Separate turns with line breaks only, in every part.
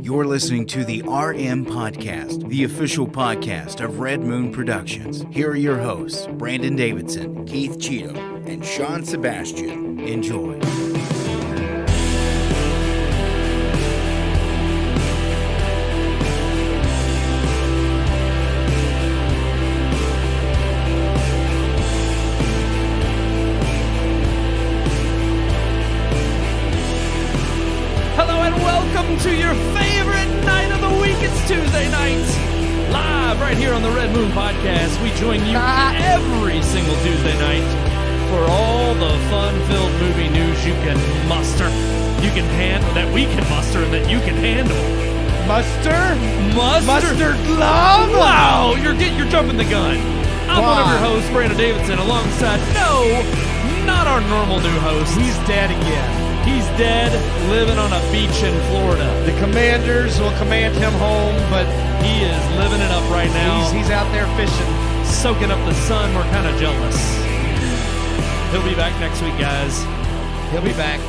You're listening to the RMPodcast, the official podcast of Red Moon Productions. Here are your hosts, Brandon Davidson, Keith Cheatham, and Sean Sebastian. Enjoy.
To your favorite night of the week. It's Tuesday night, live right here on the Red Moon Podcast. We join you every single Tuesday night for all the fun-filled movie news you can muster, you can handle, that we can muster, and that you can handle. Mustard love. Wow, you're jumping the gun. I'm one of your hosts, Brandon Davidson, alongside not our normal new host.
He's dead again.
He's dead, living on a beach in Florida.
The Commanders will command him home, but
he is living it up right now.
He's out there fishing.
Soaking up the sun. We're kind of jealous. He'll be back next week, guys.
He'll be back.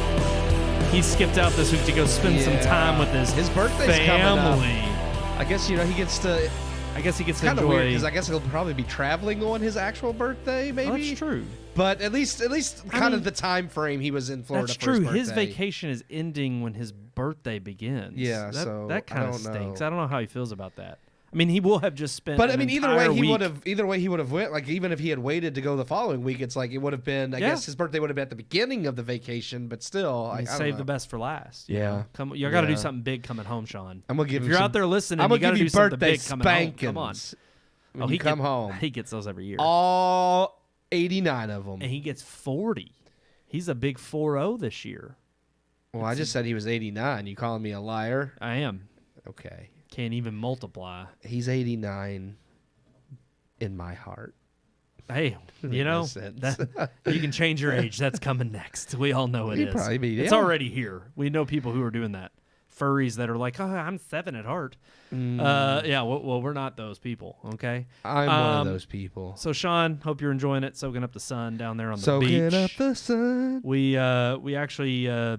He skipped out this week to go spend some time with his
birthday's
family.
Coming up. I guess, he gets to...
I guess he gets to
kind of
enjoy.
Weird because I guess he'll probably be traveling on his actual birthday, maybe.
Oh, that's true.
But at least kind of the time frame he was in Florida.
That's
for his
true.
birthday.
His vacation is ending when his birthday begins.
Yeah,
that kind of stinks. I don't know how he feels about that. I mean, he will have just spent.
But I mean, either way he would have went. Like, even if he had waited to go the following week, it's like it would have been. I guess his birthday would have been at the beginning of the vacation. But still, I
save the best for last.
Yeah,
you got to do something big coming home, Sean.
I'm gonna give.
If you're out there listening, you got to do something big coming home. Come on.
When he come home.
He gets those every year.
All 89 of them.
And he gets 40. He's a big 4-0 this year.
Well, I just said he was 89. You calling me a liar?
I am.
Okay.
Can't even multiply.
He's 89 in my heart.
Hey, you know, you can change your age. That's coming next. We all know it is.
Probably be,
It's already here. We know people who are doing that. Furries that are like, oh, I'm 7 at heart. Well, we're not those people, okay?
I'm one of those people.
So, Sean, hope you're enjoying it, soaking up the sun down there on the beach.
Soaking up the sun.
We actually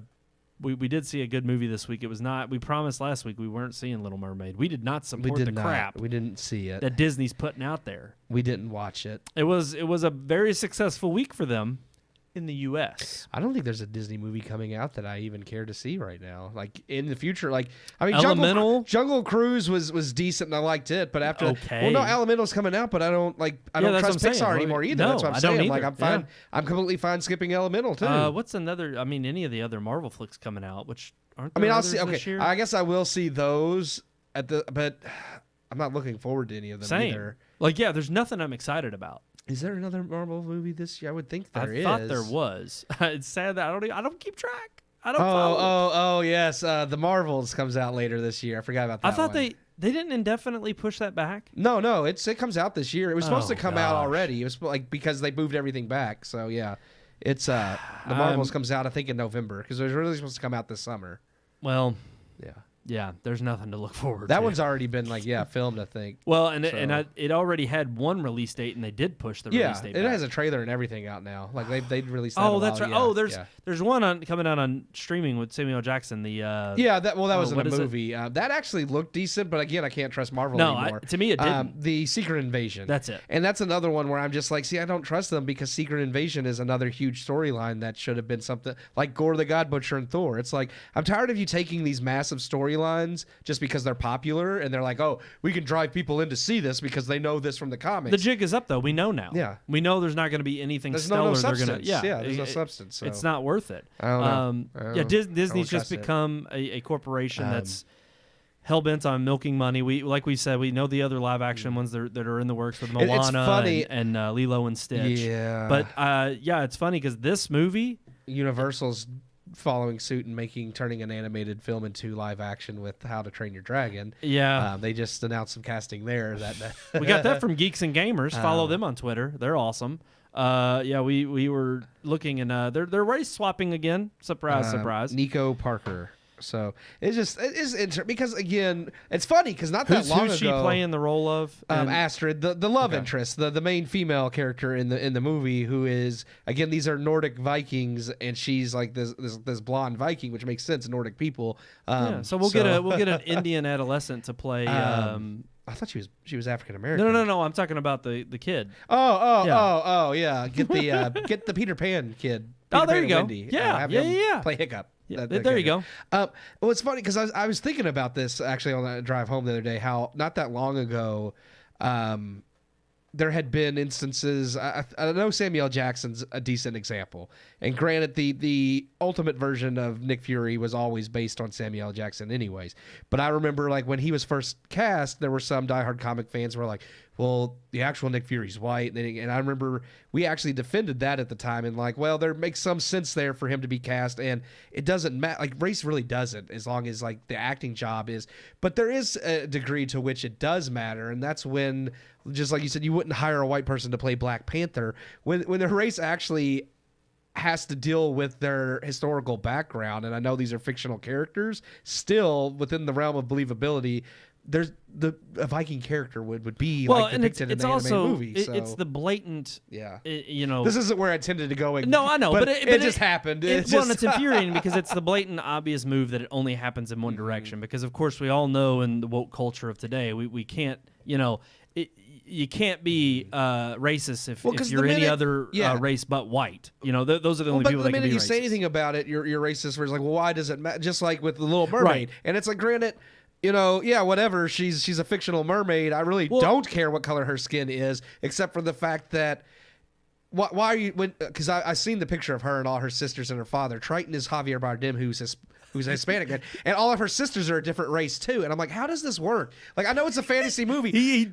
we did see a good movie this week. It was not. We promised last week we weren't seeing Little Mermaid. We did not support crap.
We didn't see it.
That Disney's putting out there.
We didn't watch it.
It was a very successful week for them. In the U.S.
I don't think there's a Disney movie coming out that I even care to see right now. Like, in the future, I mean, Jungle Cruise was decent and I liked it, but after Elemental's coming out, but I don't trust Pixar anymore either.
No,
that's what I'm
saying.
Like, I'm fine. Yeah. I'm completely fine skipping Elemental too.
What's another? I mean, any of the other Marvel flicks coming out, which aren't.
I'll see. Okay, I guess I will see those but I'm not looking forward to any of them either.
There's nothing I'm excited about.
Is there another Marvel movie this year? I would think there is.
I thought there was. It's sad that I don't keep track. I don't
follow. Yes. The Marvels comes out later this year. I forgot about that.
I thought they didn't indefinitely push that back.
No, it comes out this year. It was supposed to come out already. It was because they moved everything back. So yeah, it's the Marvels comes out I think in November because it was really supposed to come out this summer.
Well, yeah, there's nothing to look forward to.
That one's already been filmed, I think.
Well, it already had one release date, and they did push the release date back.
It has a trailer and everything out now. Like they released that.
Oh, that's right. There's one coming out on streaming with Samuel Jackson.
That was in a movie. That actually looked decent, but again, I can't trust Marvel anymore.
To me, it didn't.
The Secret Invasion.
That's it.
And that's another one where I'm just like, I don't trust them because Secret Invasion is another huge storyline that should have been something like Gore the God Butcher and Thor. It's like I'm tired of you taking these massive storylines just because they're popular and they're like, oh, we can drive people in to see this because they know this from the comics.
The jig is up though. We know now.
Yeah,
we know there's not going to be anything stellar.
No substance. There's no substance. So.
It's not worth it.
I don't know.
Disney's just become a corporation that's hell bent on milking money. We said, we know the other live action ones that are in the works with Moana and Lilo and Stitch.
Yeah,
but it's funny because this movie,
Universal's following suit and turning an animated film into live action with How to Train Your Dragon.
Yeah,
they just announced some casting there.
We got that from Geeks and Gamers. Follow them on Twitter. They're awesome. We were looking and they're race swapping again. Surprise.
Nico Parker. So it is interesting because again, it's funny because not that long ago,
who's she playing the role of?
Astrid, the love interest, the main female character in the movie, who is again, these are Nordic Vikings, and she's like this blonde Viking, which makes sense, Nordic people.
So we'll get an Indian adolescent to play.
I thought she was African American.
No. I'm talking about the kid.
Yeah. Get the Peter Pan kid. Peter
There
Pan
you go.
Wendy.
Yeah.
Play Hiccup.
Yeah, there you go.
Well, it's funny because I was thinking about this actually on the drive home the other day. How not that long ago, there had been instances. I know Samuel L. Jackson's a decent example, and granted, the ultimate version of Nick Fury was always based on Samuel L. Jackson, anyways. But I remember, like when he was first cast, there were some diehard comic fans who were like, "Well, the actual Nick Fury's white," and I remember we actually defended that at the time, and like, well, there makes some sense there for him to be cast, and it doesn't matter. Like race really doesn't, as long as like the acting job is. But there is a degree to which it does matter, and that's when, just like you said, you wouldn't hire a white person to play Black Panther when the race actually has to deal with their historical background. And I know these are fictional characters, still within the realm of believability. There's a Viking character would be like depicted in the animated movie. So.
It's the blatant,
This isn't where I intended to go.
No, I know, but
it just happened.
It's infuriating because it's the blatant, obvious move that it only happens in one direction. Because of course we all know in the woke culture of today, we can't, you can't be racist if you're any other race but white. Those are the only people that can be racist.
The minute you say anything about it, you're racist. Where it's like, well, why does it matter? Just like with the Little Mermaid,
right.
And it's like, granted, whatever. She's a fictional mermaid. I really don't care what color her skin is, except for the fact that. Why are you? Because I've seen the picture of her and all her sisters and her father. Triton is Javier Bardem, who's a Hispanic, and all of her sisters are a different race too. And I'm like, how does this work? Like, I know it's a fantasy movie,
he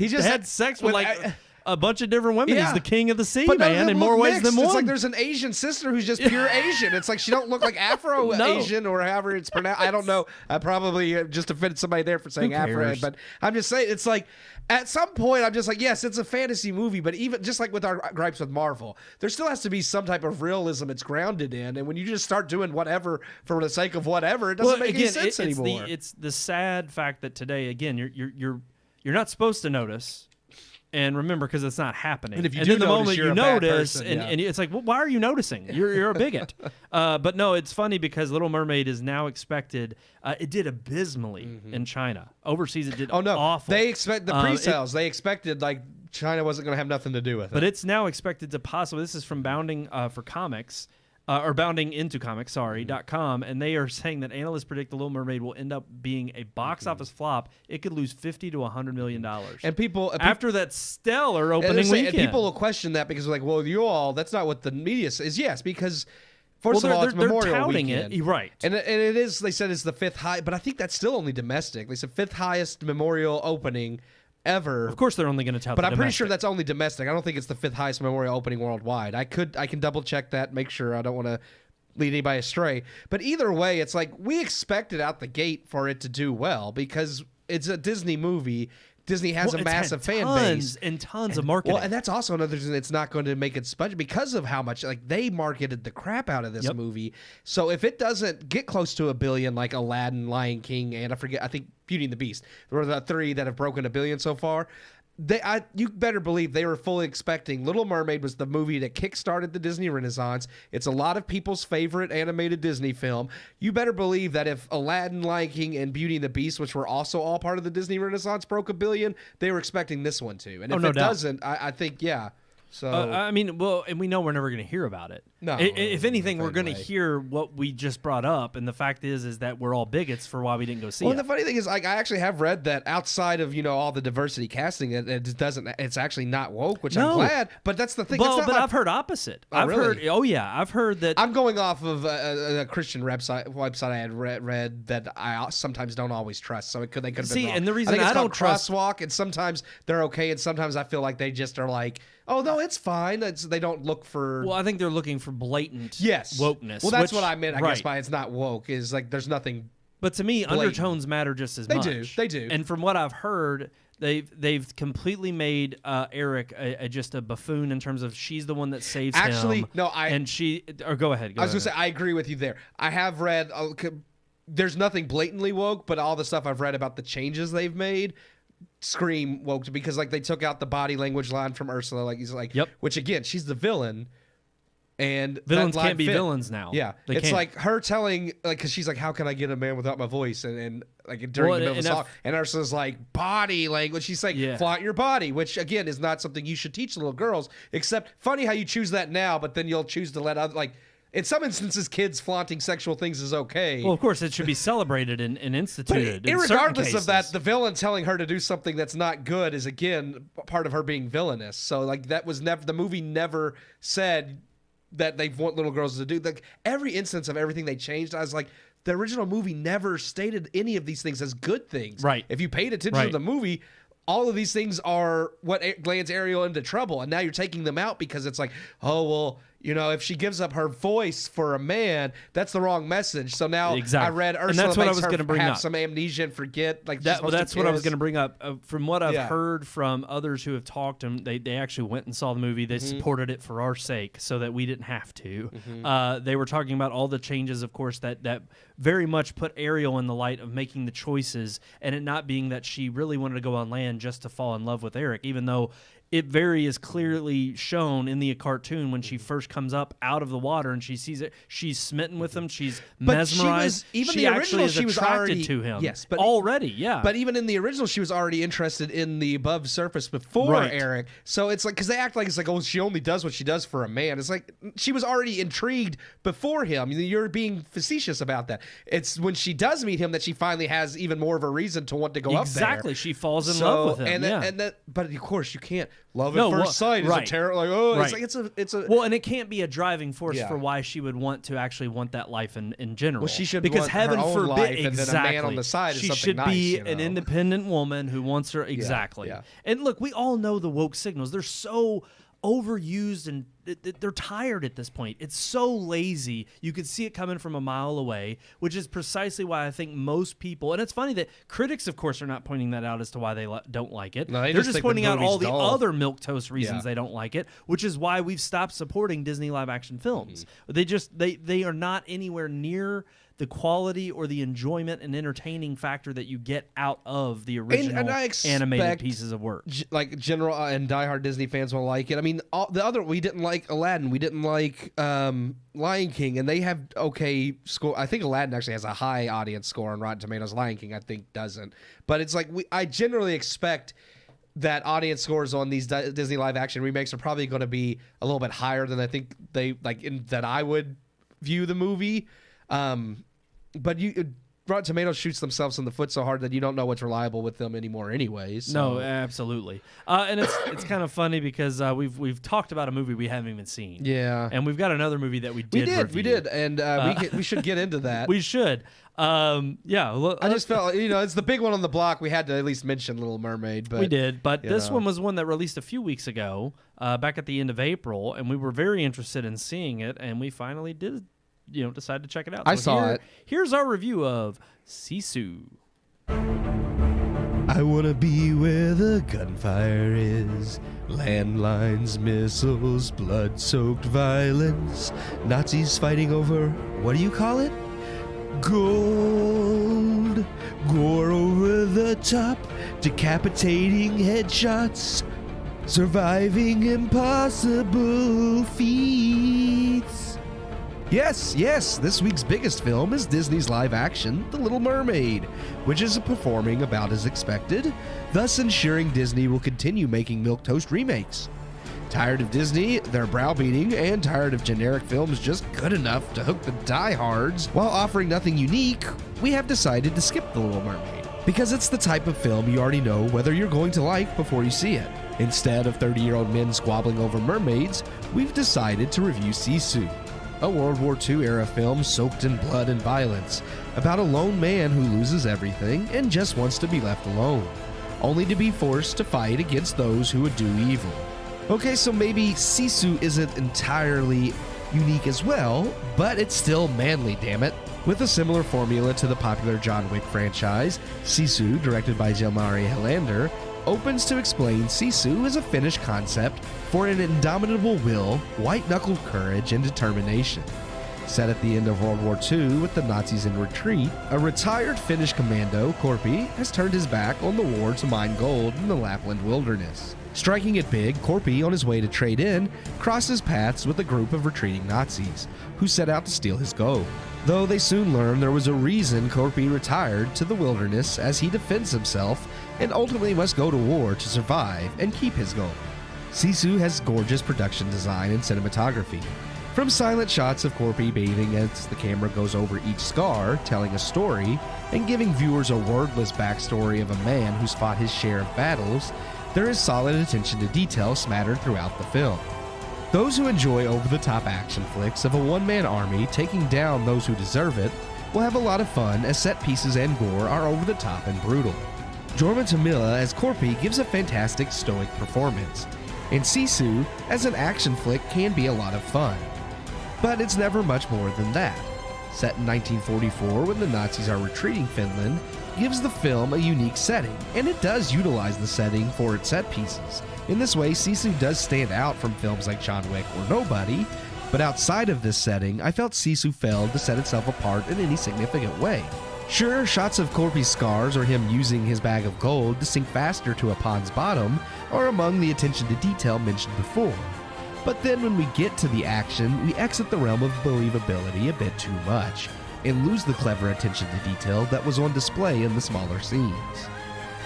just
had sex with a bunch of different women.
Yeah.
He's the king of the sea,
but
man, in more ways than one.
It's like there's an Asian sister who's just pure Asian. It's like she don't look like Afro-Asian or however it's pronounced. I don't know. I probably just offended somebody there for saying Afro, but I'm just saying it's like at some point I'm just like, yes, it's a fantasy movie, but even just like with our gripes with Marvel, there still has to be some type of realism it's grounded in. And when you just start doing whatever for the sake of whatever, it doesn't make any sense anymore.
It's the sad fact that today, again, you're not supposed to notice. And remember, because it's not happening.
And if you
and
do
then the
notice,
moment
you're
you
a bad
notice,
person,
and it's like, well, why are you noticing? You're a bigot. But no, it's funny because Little Mermaid is now expected. It did abysmally in China. Overseas, it did awful.
They expect the pre-sales. They expected like China wasn't going to have nothing to do with it.
But it's now expected to possibly. This is from Bounding for Comics. Or bounding into comics, .com, and they are saying that analysts predict The Little Mermaid will end up being a box office flop. It could lose $50 to $100 million.
And people
after that stellar opening weekend,
and people will question that because they're like, well, that's not what the media says. Yes, because first of all, it's Memorial
touting
Weekend,
it, right?
And it is. They said it's the fifth high, but I think that's still only domestic. They said fifth highest Memorial opening ever.
Of course, they're only going to tout.
But I'm
domestic.
pretty sure that's only domestic. I don't think it's the fifth highest Memorial opening worldwide. I can double check that, make sure. I don't want to lead anybody astray. But either way, it's like we expected out the gate for it to do well because it's a Disney movie. Disney has a massive fan base
and tons of marketing.
Well, and that's also another reason it's not going to make its budget because of how much they marketed the crap out of this movie. So if it doesn't get close to $1 billion, like Aladdin, Lion King, and I think Beauty and the Beast, were the three that have broken $1 billion so far. You better believe they were fully expecting. Little Mermaid was the movie that kickstarted the Disney Renaissance. It's a lot of people's favorite animated Disney film. You better believe that if Aladdin, Lion King, and Beauty and the Beast, which were also all part of the Disney Renaissance, broke $1 billion, they were expecting this one too. And if it doesn't, I think, yeah. So
and we know we're never going to hear about it.
No.
If anything, we're going to hear what we just brought up, and the fact is that we're all bigots for why we didn't go see it.
Well, the funny thing is, I actually have read that outside of all the diversity casting, it doesn't. It's actually not woke, which I'm glad. But that's the thing.
Well, but I've heard opposite.
Oh, really?
I've heard that.
I'm going off of a Christian website I had read that I sometimes don't always trust. So they could have been wrong.
And the reason
I
don't trust
crosswalk, and sometimes they're okay, and sometimes I feel like they just are like, oh no, it's fine. They don't look for.
Well, I think they're looking for blatant wokeness.
Well, that's what I meant. I guess by it's not woke is like there's nothing.
But to me,
blatant.
undertones matter just as much.
They do.
And from what I've heard, They've completely made Eric just a buffoon in terms of she's the one that saves him.
Actually, no,
go ahead.
I was going to say, I agree with you there. I have read, there's nothing blatantly woke, but all the stuff I've read about the changes they've made scream woke, because like they took out the body language line from Ursula, like he's like,
yep.
Which again, she's the villain. And
villains can't be villains now.
Yeah,
they
it's
can't.
like her telling, like, because she's like, "How can I get a man without my voice?" And like during the middle of the song, and Ursula's like, "Body language." She's like, "Flaunt your body," which again is not something you should teach little girls. Except funny how you choose that now, but then you'll choose to let other, like, in some instances, kids flaunting sexual things is okay.
Well, of course, it should be celebrated and instituted.
But irregardless of that, the villain telling her to do something that's not good is again part of her being villainous. So like that was never, the movie never said that they want little girls to do. Like every instance of everything they changed, I was like, the original movie never stated any of these things as good things.
Right.
If you paid attention to the movie, all of these things are what lands Ariel into trouble. And now you're taking them out because it's like, oh, well, you know, if she gives up her voice for a man, that's the wrong message. So now I read Ursula, and that's what I was going to bring up. Some amnesia and forget. Like
that's what I was going to bring up. From what I've heard from others who have talked to them, they actually went and saw the movie. They supported it for our sake so that we didn't have to. They were talking about all the changes, of course, that very much put Ariel in the light of making the choices and it not being that she really wanted to go on land just to fall in love with Eric, even though it very is clearly shown in the cartoon when she first comes up out of the water and she sees it. She's smitten with him. She's mesmerized.
She actually is
attracted to him.
Yes, but
already, yeah.
But even in the original, she was already interested in the above surface before Eric. So it's like, because they act like it's like, oh, she only does what she does for a man. It's like she was already intrigued before him. You're being facetious about that. It's when she does meet him that she finally has even more of a reason to want to go up there.
Exactly. She falls in love with him.
But of course, you can't. Love at first sight is a terror. Like, oh, it's like it's a.
Well, and it can't be a driving force for why she would want to actually want that life in general.
Well, she should
because
want
heaven
her own
forbid
life, and then a man on the side is
she
something
should
nice,
be
you know?
an independent woman who wants her exactly.
Yeah.
And look, we all know the woke signals. They're so overused and they're tired at this point. It's so lazy. You could see it coming from a mile away, which is precisely why I think most people, and it's funny that critics, of course, are not pointing that out as to why they don't like it.
No,
they're just pointing out all the other milquetoast reasons they don't like it, which is why we've stopped supporting Disney live action films. They are not anywhere near the quality or the enjoyment and entertaining factor that you get out of the original animated pieces of work.
Like general and diehard Disney fans will like it. I mean, we didn't like Aladdin, we didn't like Lion King, and they have okay score. I think Aladdin actually has a high audience score on Rotten Tomatoes. Lion King, I think, doesn't. But it's like I generally expect that audience scores on these Disney live action remakes are probably going to be a little bit higher than I think that I would view the movie. But Rotten Tomatoes shoots themselves in the foot so hard that you don't know what's reliable with them anymore anyways. So.
No, absolutely. And it's kind of funny because we've talked about a movie we haven't even seen.
Yeah.
And we've got another movie that we did review.
And we should get into that.
We should. I
just felt, it's the big one on the block. We had to at least mention Little Mermaid. But
we did. But this one was one that released a few weeks ago, back at the end of April, and we were very interested in seeing it, and we finally did decide to check it out.
I saw it.
Here's our review of Sisu.
I want to be where the gunfire is. Landlines, missiles, blood-soaked violence. Nazis fighting over, what do you call it? Gold. Gore over the top. Decapitating headshots. Surviving impossible feats. Yes, this week's biggest film is Disney's live action, The Little Mermaid, which is performing about as expected, thus ensuring Disney will continue making milquetoast remakes. Tired of Disney, their browbeating, and tired of generic films just good enough to hook the diehards while offering nothing unique, we have decided to skip The Little Mermaid, because it's the type of film you already know whether you're going to like before you see it. Instead of 30-year-old men squabbling over mermaids, we've decided to review Sisu, a World War II era film soaked in blood and violence, about a lone man who loses everything and just wants to be left alone, only to be forced to fight against those who would do evil. Okay, so maybe Sisu isn't entirely unique as well, but it's still manly, damn it. With a similar formula to the popular John Wick franchise, Sisu, directed by Jelmari Helander, opens to explain Sisu is a Finnish concept for an indomitable will, white-knuckled courage, and determination. Set at the end of World War II with the Nazis in retreat, a retired Finnish commando, Korpi, has turned his back on the war to mine gold in the Lapland wilderness. Striking it big, Korpi, on his way to trade in, crosses paths with a group of retreating Nazis, who set out to steal his gold. Though they soon learn there was a reason Korpi retired to the wilderness as he defends himself and ultimately must go to war to survive and keep his gold. Sisu has gorgeous production design and cinematography. From silent shots of Korpi bathing as the camera goes over each scar, telling a story, and giving viewers a wordless backstory of a man who's fought his share of battles, there is solid attention to detail smattered throughout the film. Those who enjoy over-the-top action flicks of a one-man army taking down those who deserve it will have a lot of fun as set pieces and gore are over-the-top and brutal. Jorma Tamila as Korpi gives a fantastic stoic performance, and Sisu as an action flick can be a lot of fun. But it's never much more than that. Set in 1944 when the Nazis are retreating Finland gives the film a unique setting, and it does utilize the setting for its set pieces. In this way, Sisu does stand out from films like John Wick or Nobody, but outside of this setting, I felt Sisu failed to set itself apart in any significant way. Sure, shots of Korpi's scars or him using his bag of gold to sink faster to a pond's bottom are among the attention to detail mentioned before. But then when we get to the action, we exit the realm of believability a bit too much, and lose the clever attention to detail that was on display in the smaller scenes.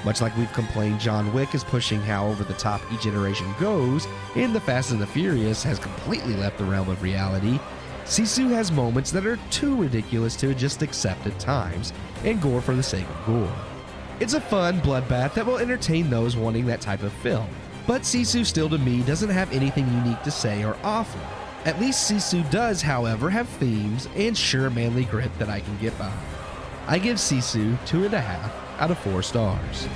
Much like we've complained John Wick is pushing how over the top each iteration goes, and The Fast and the Furious has completely left the realm of reality, Sisu has moments that are too ridiculous to just accept at times, and gore for the sake of gore. It's a fun bloodbath that will entertain those wanting that type of film, but Sisu still to me doesn't have anything unique to say or offer. At least Sisu does, however, have themes and sure manly grit that I can get behind. I give Sisu 2.5 out of 4 stars.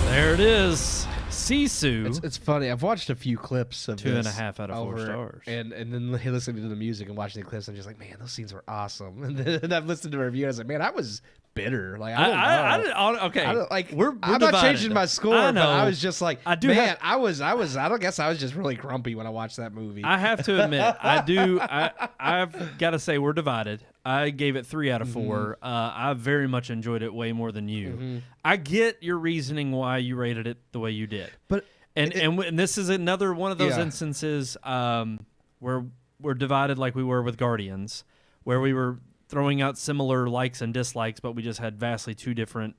There it is. Sisu.
It's funny. I've watched a few clips of
2.5 out of 4 stars.
And then listening to the music and watching the clips, I'm just like, man, those scenes were awesome. And then I've listened to a review, and I was like, man, I was bitter. Like, I don't know.
We're
I'm
divided.
not changing my score,
I know.
but I was just like, I don't guess I was just really grumpy when I watched that movie.
I have to admit, I've got to say we're divided. I gave it 3 out of 4. I very much enjoyed it way more than you. I get your reasoning why you rated it the way you did.
But
and this is another one of those instances where we're divided like we were with Guardians, where we were throwing out similar likes and dislikes, but we just had vastly two different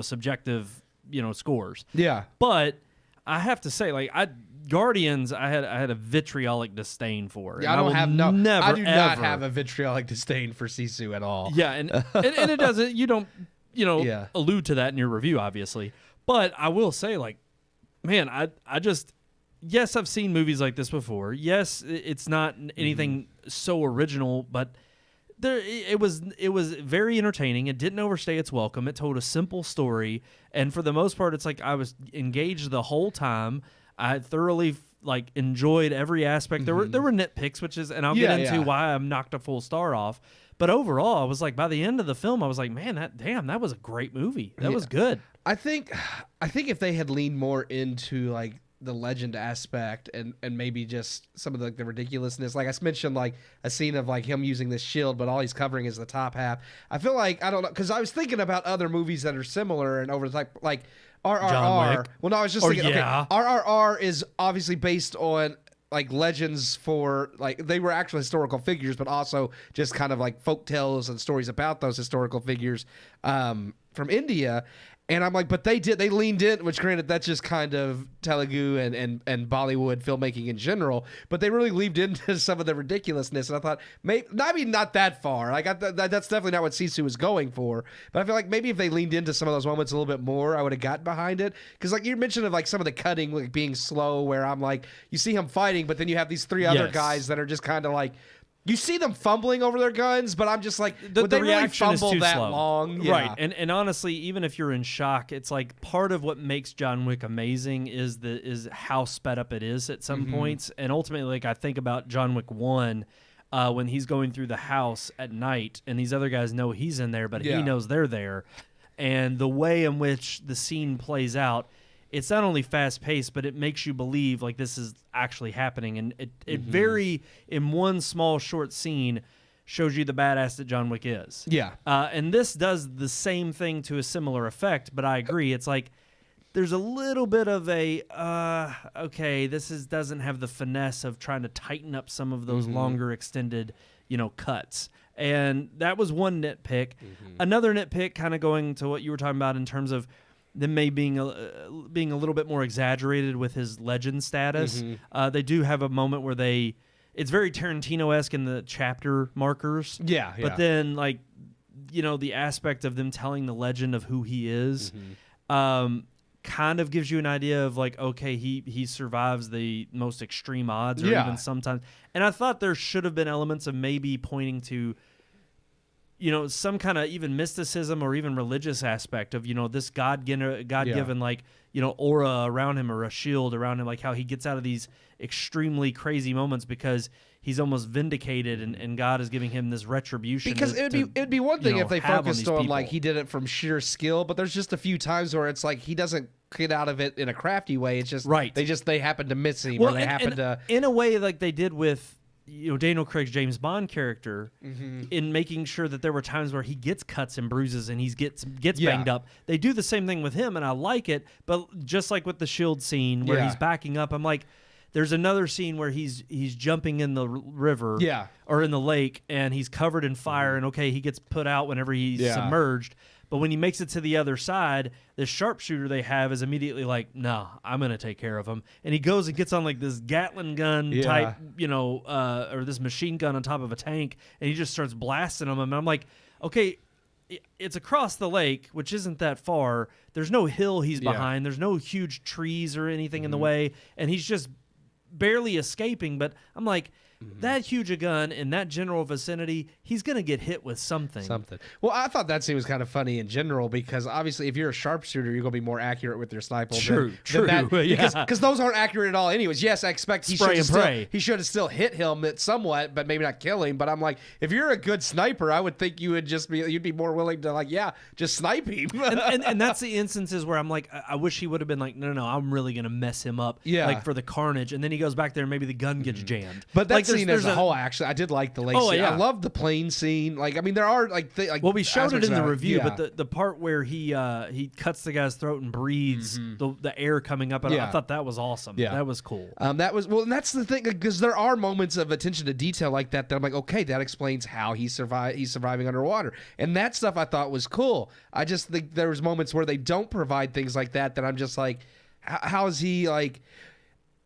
subjective scores.
Yeah.
But I have to say, like, Guardians, I had a vitriolic disdain for.
Yeah, I do not have a vitriolic disdain for Sisu at all.
Yeah, and it doesn't. You don't allude to that in your review, obviously. But I will say, like, man, I just, yes, I've seen movies like this before. Yes, it's not anything so original, but it was very entertaining. It didn't overstay its welcome. It told a simple story, and for the most part, it's like I was engaged the whole time. I thoroughly enjoyed every aspect. There were nitpicks, and I'll get into why I'm knocked a full star off. But overall, I was like, by the end of the film, I was like, man, that was a great movie. That was good.
I think if they had leaned more into like the legend aspect and maybe just some of the ridiculousness, like I mentioned, like a scene of like him using this shield, but all he's covering is the top half. I feel like, I don't know, because I was thinking about other movies that are similar and over like RRR. Well, no, I was just thinking, okay, RRR is obviously based on like legends for, like, they were actual historical figures, but also just kind of like folk tales and stories about those historical figures from India. And I'm like, but they leaned in, which granted, that's just kind of Telugu and Bollywood filmmaking in general, but they really leaned into some of the ridiculousness. And I thought, maybe not that far. Like, that's definitely not what Sisu was going for. But I feel like maybe if they leaned into some of those moments a little bit more, I would have gotten behind it. Because like you mentioned of like some of the cutting like being slow, where I'm like, you see him fighting, but then you have these 3 other guys that are just kind of like, you see them fumbling over their guns, but I'm just like, would they really fumble that long? Yeah.
Right. And honestly, even if you're in shock, it's like part of what makes John Wick amazing is how sped up it is at some points. And ultimately, like, I think about John Wick 1 when he's going through the house at night and these other guys know he's in there, but he knows they're there. and the way in which the scene plays out, it's not only fast-paced, but it makes you believe like this is actually happening. And it very, in one small short scene, shows you the badass that John Wick is.
Yeah.
And this does the same thing to a similar effect, but I agree. It's like there's a little bit of a, okay, doesn't have the finesse of trying to tighten up some of those longer extended, cuts. And that was one nitpick. Another nitpick, kind of going to what you were talking about in terms of them being a little bit more exaggerated with his legend status. They do have a moment where it's very Tarantino-esque in the chapter markers.
Yeah.
But then, like, the aspect of them telling the legend of who he is kind of gives you an idea of, like, okay, he survives the most extreme odds, or even sometimes. And I thought there should have been elements of maybe pointing to, some kind of even mysticism or even religious aspect of, this God-given like, aura around him, or a shield around him, like how he gets out of these extremely crazy moments because he's almost vindicated, and God is giving him this retribution.
Because it'd be one thing if they focused on like he did it from sheer skill, but there's just a few times where it's like he doesn't get out of it in a crafty way. It's just they happen to miss him, or they happen to, in
a way like they did with Daniel Craig's James Bond character, in making sure that there were times where he gets cuts and bruises and he gets banged up. They do the same thing with him, and I like it. But just like with the shield scene where he's backing up, I'm like, there's another scene where he's jumping in the river, or in the lake, and he's covered in fire, and okay, he gets put out whenever he's submerged. But when he makes it to the other side, the sharpshooter they have is immediately like, no, I'm going to take care of him. And he goes and gets on like this Gatling gun type, or this machine gun on top of a tank, and he just starts blasting them. And I'm like, okay, it's across the lake, which isn't that far. There's no hill he's behind. There's no huge trees or anything in the way. And he's just barely escaping. But I'm like, that huge a gun in that general vicinity, he's going to get hit with something.
Well, I thought that scene was kind of funny in general, because obviously if you're a sharpshooter, you're going to be more accurate with your sniper.
True.
Because those aren't accurate at all anyways. Yes, I expect he should have still hit him somewhat, but maybe not kill him. But I'm like, if you're a good sniper, I would think you'd be more willing to, like, just snipe him.
and that's the instances where I'm like, I wish he would have been like, no, I'm really going to mess him up, like for the carnage. And then he goes back there and maybe the gun gets jammed.
But that scene as a whole, actually, I did like the lake scene. I love the plane scene. Like, I mean, there are well,
we showed it in the review, but the part where he cuts the guy's throat and breathes the air coming up, I thought that was awesome. That was cool.
And that's the thing, because there are moments of attention to detail like that I'm like, okay, that explains how he's surviving underwater, and that stuff I thought was cool. I just think there was moments where they don't provide things like that I'm just like, how is he like?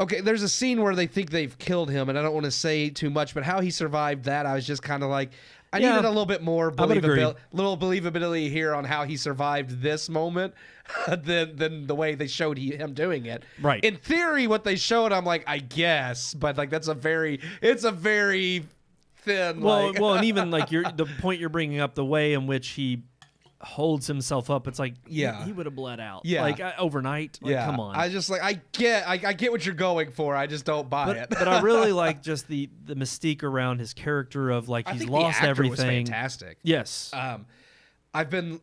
Okay, there's a scene where they think they've killed him, and I don't want to say too much, but how he survived that, I was just kind of like, I needed a little bit more believability here on how he survived this moment than the way they showed him doing it.
Right.
In theory, what they showed, I'm like, I guess, but like it's a very thin.
Well, and even like the point you're bringing up, the way in which he holds himself up, it's like he would have bled out like overnight. Like, come on.
I just like I get what you're going for. I just don't buy it.
But I really like just the mystique around his character of like he's lost everything.
Was fantastic.
Yes.
I've been,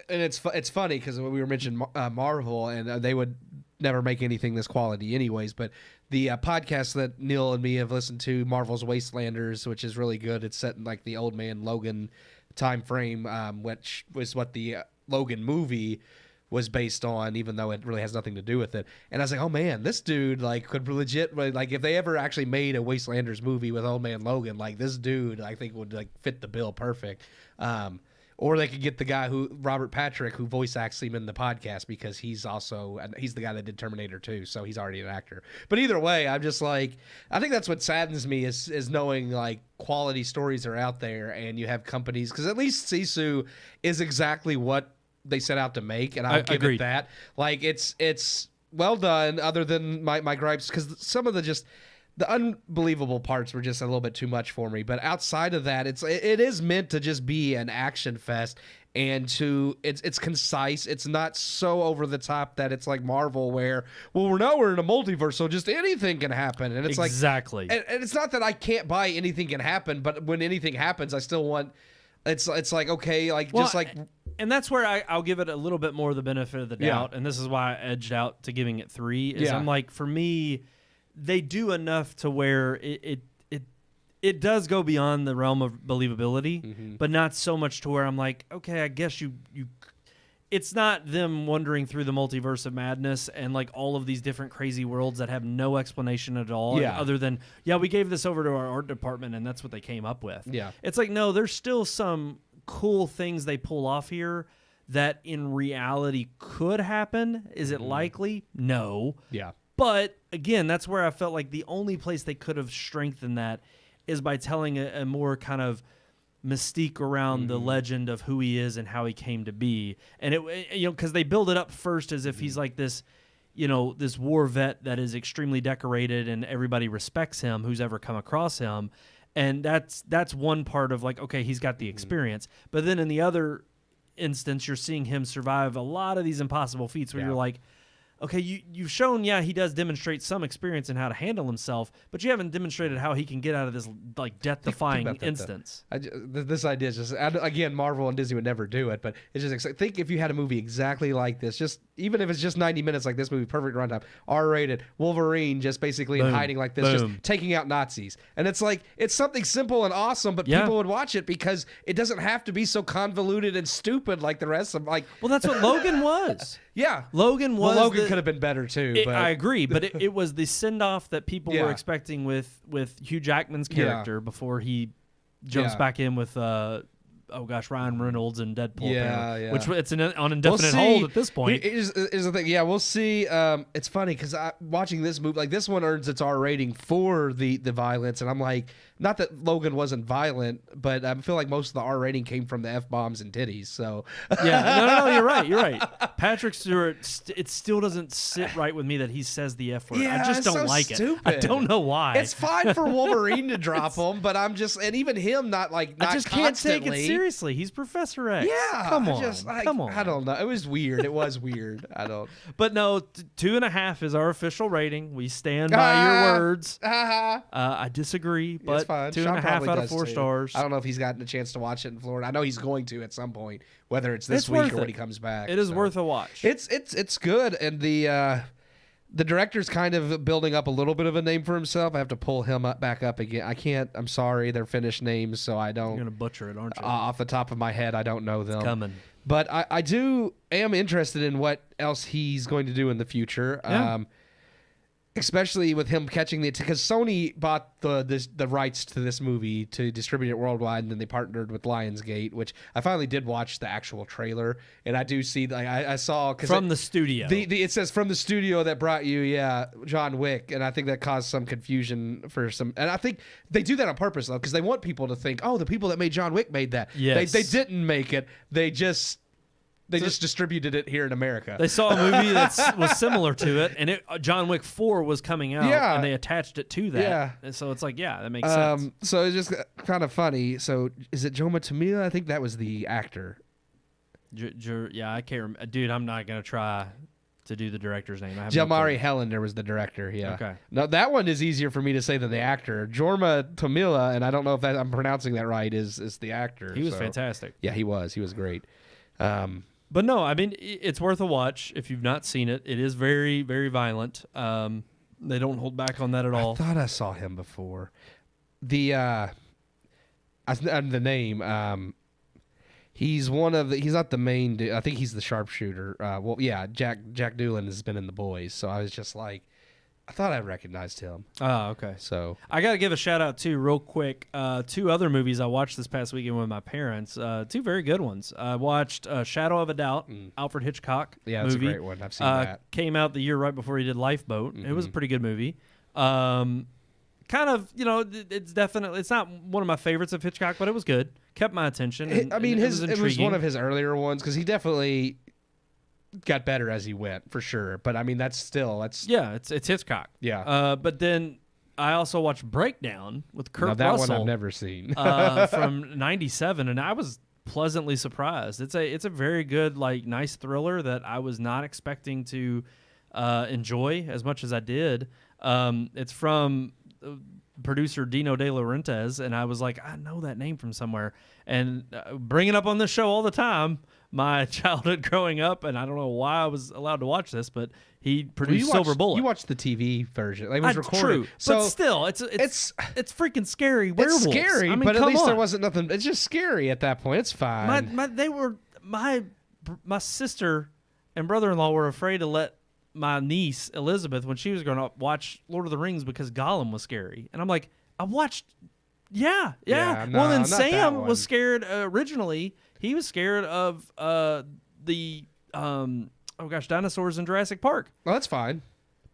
and it's funny because we were mentioning Marvel, and they would never make anything this quality anyways, but the podcast that Neil and me have listened to, Marvel's Wastelanders, which is really good. It's set in like the Old Man Logan time frame, which was what the Logan movie was based on, even though it really has nothing to do with it. And I was like, oh man, this dude like could legit, like if they ever actually made a Wastelanders movie with Old Man Logan, like this dude I think would like fit the bill perfect. Or they could get the guy Robert Patrick, who voice acts him in the podcast, because he's the guy that did Terminator 2, so he's already an actor. But either way, I'm just like, I think that's what saddens me is knowing like quality stories are out there, and you have companies, because at least Sisu is exactly what they set out to make, and I'll give it that. Like it's well done, other than my gripes, because some of the unbelievable parts were just a little bit too much for me. But outside of that, it is meant to just be an action fest, and it's concise. It's not so over the top that it's like Marvel, where we're in a multiverse, so just anything can happen. And it's
exactly.
And it's not that I can't buy anything can happen, but when anything happens, I still want. It's like, okay, like just like
And that's where I'll give it a little bit more of the benefit of the doubt, and this is why I edged out to giving it 3. I'm like, for me, they do enough to where it does go beyond the realm of believability, but not so much to where I'm like, okay, I guess you. It's not them wandering through the multiverse of madness and like all of these different crazy worlds that have no explanation at all, other than we gave this over to our art department and that's what they came up with. Yeah, it's like no, there's still some cool things they pull off here that in reality could happen. Is it likely? No. Yeah. But again, that's where I felt like the only place they could have strengthened that is by telling a more kind of mystique around the legend of who he is and how he came to be. And it, because they build it up first as if he's like this, this war vet that is extremely decorated and everybody respects him who's ever come across him. And that's one part of like, okay, he's got the experience. But then in the other instance, you're seeing him survive a lot of these impossible feats where you're like, okay, you've shown, he does demonstrate some experience in how to handle himself, but you haven't demonstrated how he can get out of this like death-defying instance.
This idea is just, again, Marvel and Disney would never do it, but it's just, think if you had a movie exactly like this, just even if it's just 90 minutes like this movie, perfect runtime, R-rated, Wolverine just basically in hiding like this, just taking out Nazis. And it's like, it's something simple and awesome, but people would watch it because it doesn't have to be so convoluted and stupid like the rest of like.
Well, that's what Logan was.
Yeah.
Logan was.
Well, Logan could have been better too. But
I agree, but it was the send-off that people were expecting with Hugh Jackman's character before he jumps back in with Ryan Reynolds and Deadpool, which it's on indefinite hold at this point.
Is the thing. Yeah, we'll see. It's funny because watching this movie, like this one earns its R rating for the violence, and I'm like, not that Logan wasn't violent, but I feel like most of the R rating came from the F-bombs and titties. So
no, you're right. Patrick Stewart, it still doesn't sit right with me that he says the F word. I just don't like it. I don't know why.
It's fine for Wolverine to drop him, but I'm just, and even him not
just
constantly.
Can't take it seriously. He's Professor X.
Yeah, come on. I don't know. It was weird. It was weird. I don't.
But no, 2.5 is our official rating. We stand by your words. I disagree, but 2.5 out of 4 stars.
I don't know if he's gotten a chance to watch it in Florida. I know he's going to at some point, whether it's this week or when he comes back.
It is worth a watch.
It's good, and the director's kind of building up a little bit of a name for himself. I have to pull him back up again. I can't. I'm sorry, they're Finnish names, so I don't.
You're gonna butcher it, aren't you?
Off the top of my head, I don't know them.
It's coming.
But I am interested in what else he's going to do in the future.
Yeah.
Especially with him catching because Sony bought the rights to this movie to distribute it worldwide, and then they partnered with Lionsgate, which I finally did watch the actual trailer, and I do see I saw
from the studio.
It says from the studio that brought you, John Wick, and I think that caused some confusion for some, and I think they do that on purpose though, because they want people to think, oh, the people that made John Wick made that.
Yes.
They didn't make it. They just distributed it here in America.
They saw a movie that was similar to it, and John Wick 4 was coming out, and they attached it to that. Yeah. And so it's like, that makes sense.
So it's just kind of funny. So is it Joe Matamila? I think that was the actor.
I can't remember. Dude, I'm not going to try to do the director's name.
Jalmari Helander was the director,
Okay.
Now, that one is easier for me to say than the actor. Jorma Tamila, and I don't know if I'm pronouncing that right, is the actor.
He was fantastic.
Yeah, he was. He was great.
But no, I mean, it's worth a watch if you've not seen it. It is very, very violent. They don't hold back on that at all.
I thought I saw him before. The name. He's one of the. He's not the main. I think he's the sharpshooter. Jack Doolan has been in The Boys, so I was just like, I thought I recognized him.
Oh, okay.
So
I got to give a shout out too, real quick. 2 other movies I watched this past weekend with my parents. 2 very good ones. I watched Shadow of a Doubt, Alfred Hitchcock.
Yeah,
movie.
That's a great one. I've seen that.
Came out the year right before he did Lifeboat. It was a pretty good movie. Kind of, it's definitely, it's not one of my favorites of Hitchcock, but it was good. Kept my attention.
It was one of his earlier ones because he definitely got better as he went, for sure. But I mean, it's
Hitchcock.
Yeah.
But then I also watched Breakdown with Kurt Russell.
That one I've never seen.
From '97, and I was pleasantly surprised. It's a very good, nice thriller that I was not expecting to enjoy as much as I did. It's from producer Dino De Laurentiis, and I was like, I know that name from somewhere, and bring it up on this show all the time. my childhood growing up, and I don't know why I was allowed to watch this, but he produced Silver Bullet.
You watched the TV version. Like, it was recorded.
True,
so
but still, it's freaking scary. Werewolves.
It's scary,
I mean,
but at least
on.
there wasn't nothing. It's just scary at that point. It's fine.
My sister and brother-in-law were afraid to let my niece Elizabeth, when she was growing up, watch Lord of the Rings because Gollum was scary, and I'm like, I watched. Yeah.
No,
well, then
not that
Sam
one.
was scared originally. He was scared of the dinosaurs in Jurassic Park.
Well, that's fine.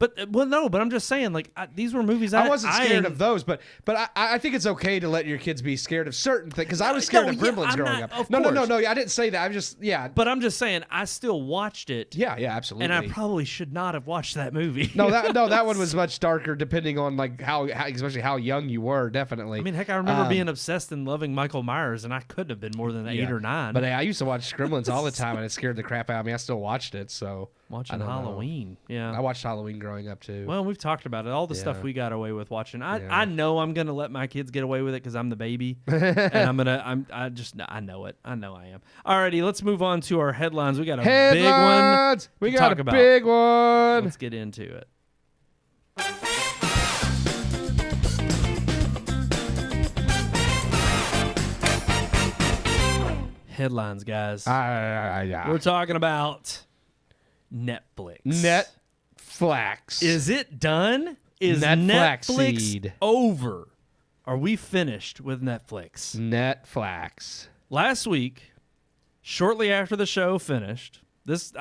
But I'm just saying, like, these were movies
I wasn't scared of those, but I think it's okay to let your kids be scared of certain things, because I was scared of Gremlins growing up. No, I didn't say that. I'm just,
But I'm just saying, I still watched it.
Yeah, absolutely.
And I probably should not have watched that movie.
that one was much darker, depending on like how especially how young you were. Definitely.
I mean, heck, I remember being obsessed and loving Michael Myers, and I couldn't have been more than 8 or 9.
But I used to watch Gremlins all the time, and it scared the crap out of me. I still watched it, so
watching Halloween. Yeah,
I watched Halloween growing up too.
Well, we've talked about it. All the stuff we got away with watching. I know I'm gonna let my kids get away with it because I'm the baby, and I know it. I know I am. Alrighty, let's move on to our headlines. We got a big one.
We got a big one.
Let's get into it. Headlines, guys. We're talking about Netflix.
Netflix.
Is it done? Is Netflix over? Are we finished with Netflix?
Netflix.
Last week, shortly after the show finished, this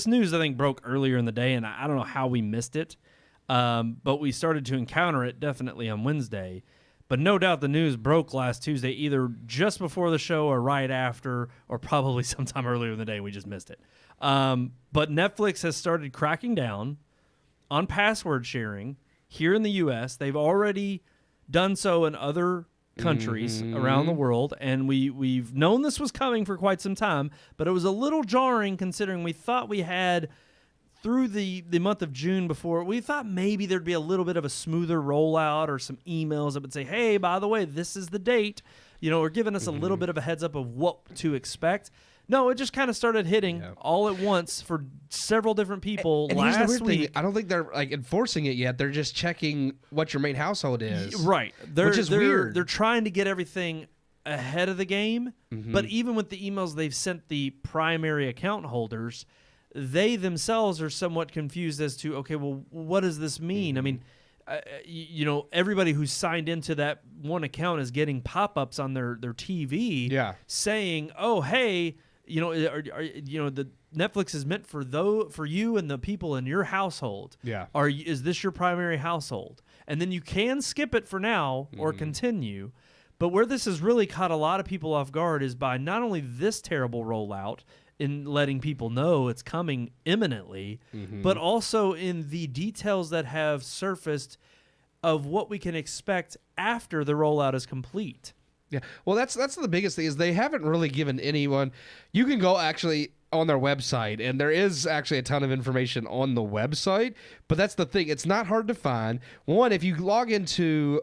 news I think broke earlier in the day, and I don't know how we missed it, but we started to encounter it definitely on Wednesday. But no doubt the news broke last Tuesday, either just before the show or right after, or probably sometime earlier in the day, and we just missed it. But Netflix has started cracking down on password sharing here in the U.S. They've already done so in other countries around the world, and we've known this was coming for quite some time, but it was a little jarring considering we thought we had, through the month of June before, we thought maybe there'd be a little bit of a smoother rollout or some emails that would say, hey, by the way, this is the date, or giving us a little bit of a heads up of what to expect. No, it just kind of started hitting all at once for several different people last week.
I don't think they're like enforcing it yet. They're just checking what your main household is.
Right.
Which is weird.
They're trying to get everything ahead of the game, but even with the emails they've sent the primary account holders, they themselves are somewhat confused as to, okay, well, what does this mean? I mean, everybody who's signed into that one account is getting pop-ups on their TV saying, oh, hey, the Netflix is meant for you and the people in your household.
Yeah.
Is this your primary household? And then you can skip it for now or continue. But where this has really caught a lot of people off guard is by not only this terrible rollout in letting people know it's coming imminently, but also in the details that have surfaced of what we can expect after the rollout is complete.
Yeah, well, that's the biggest thing is they haven't really given anyone. You can go actually on their website, and there is actually a ton of information on the website, but that's the thing. It's not hard to find. One, if you log into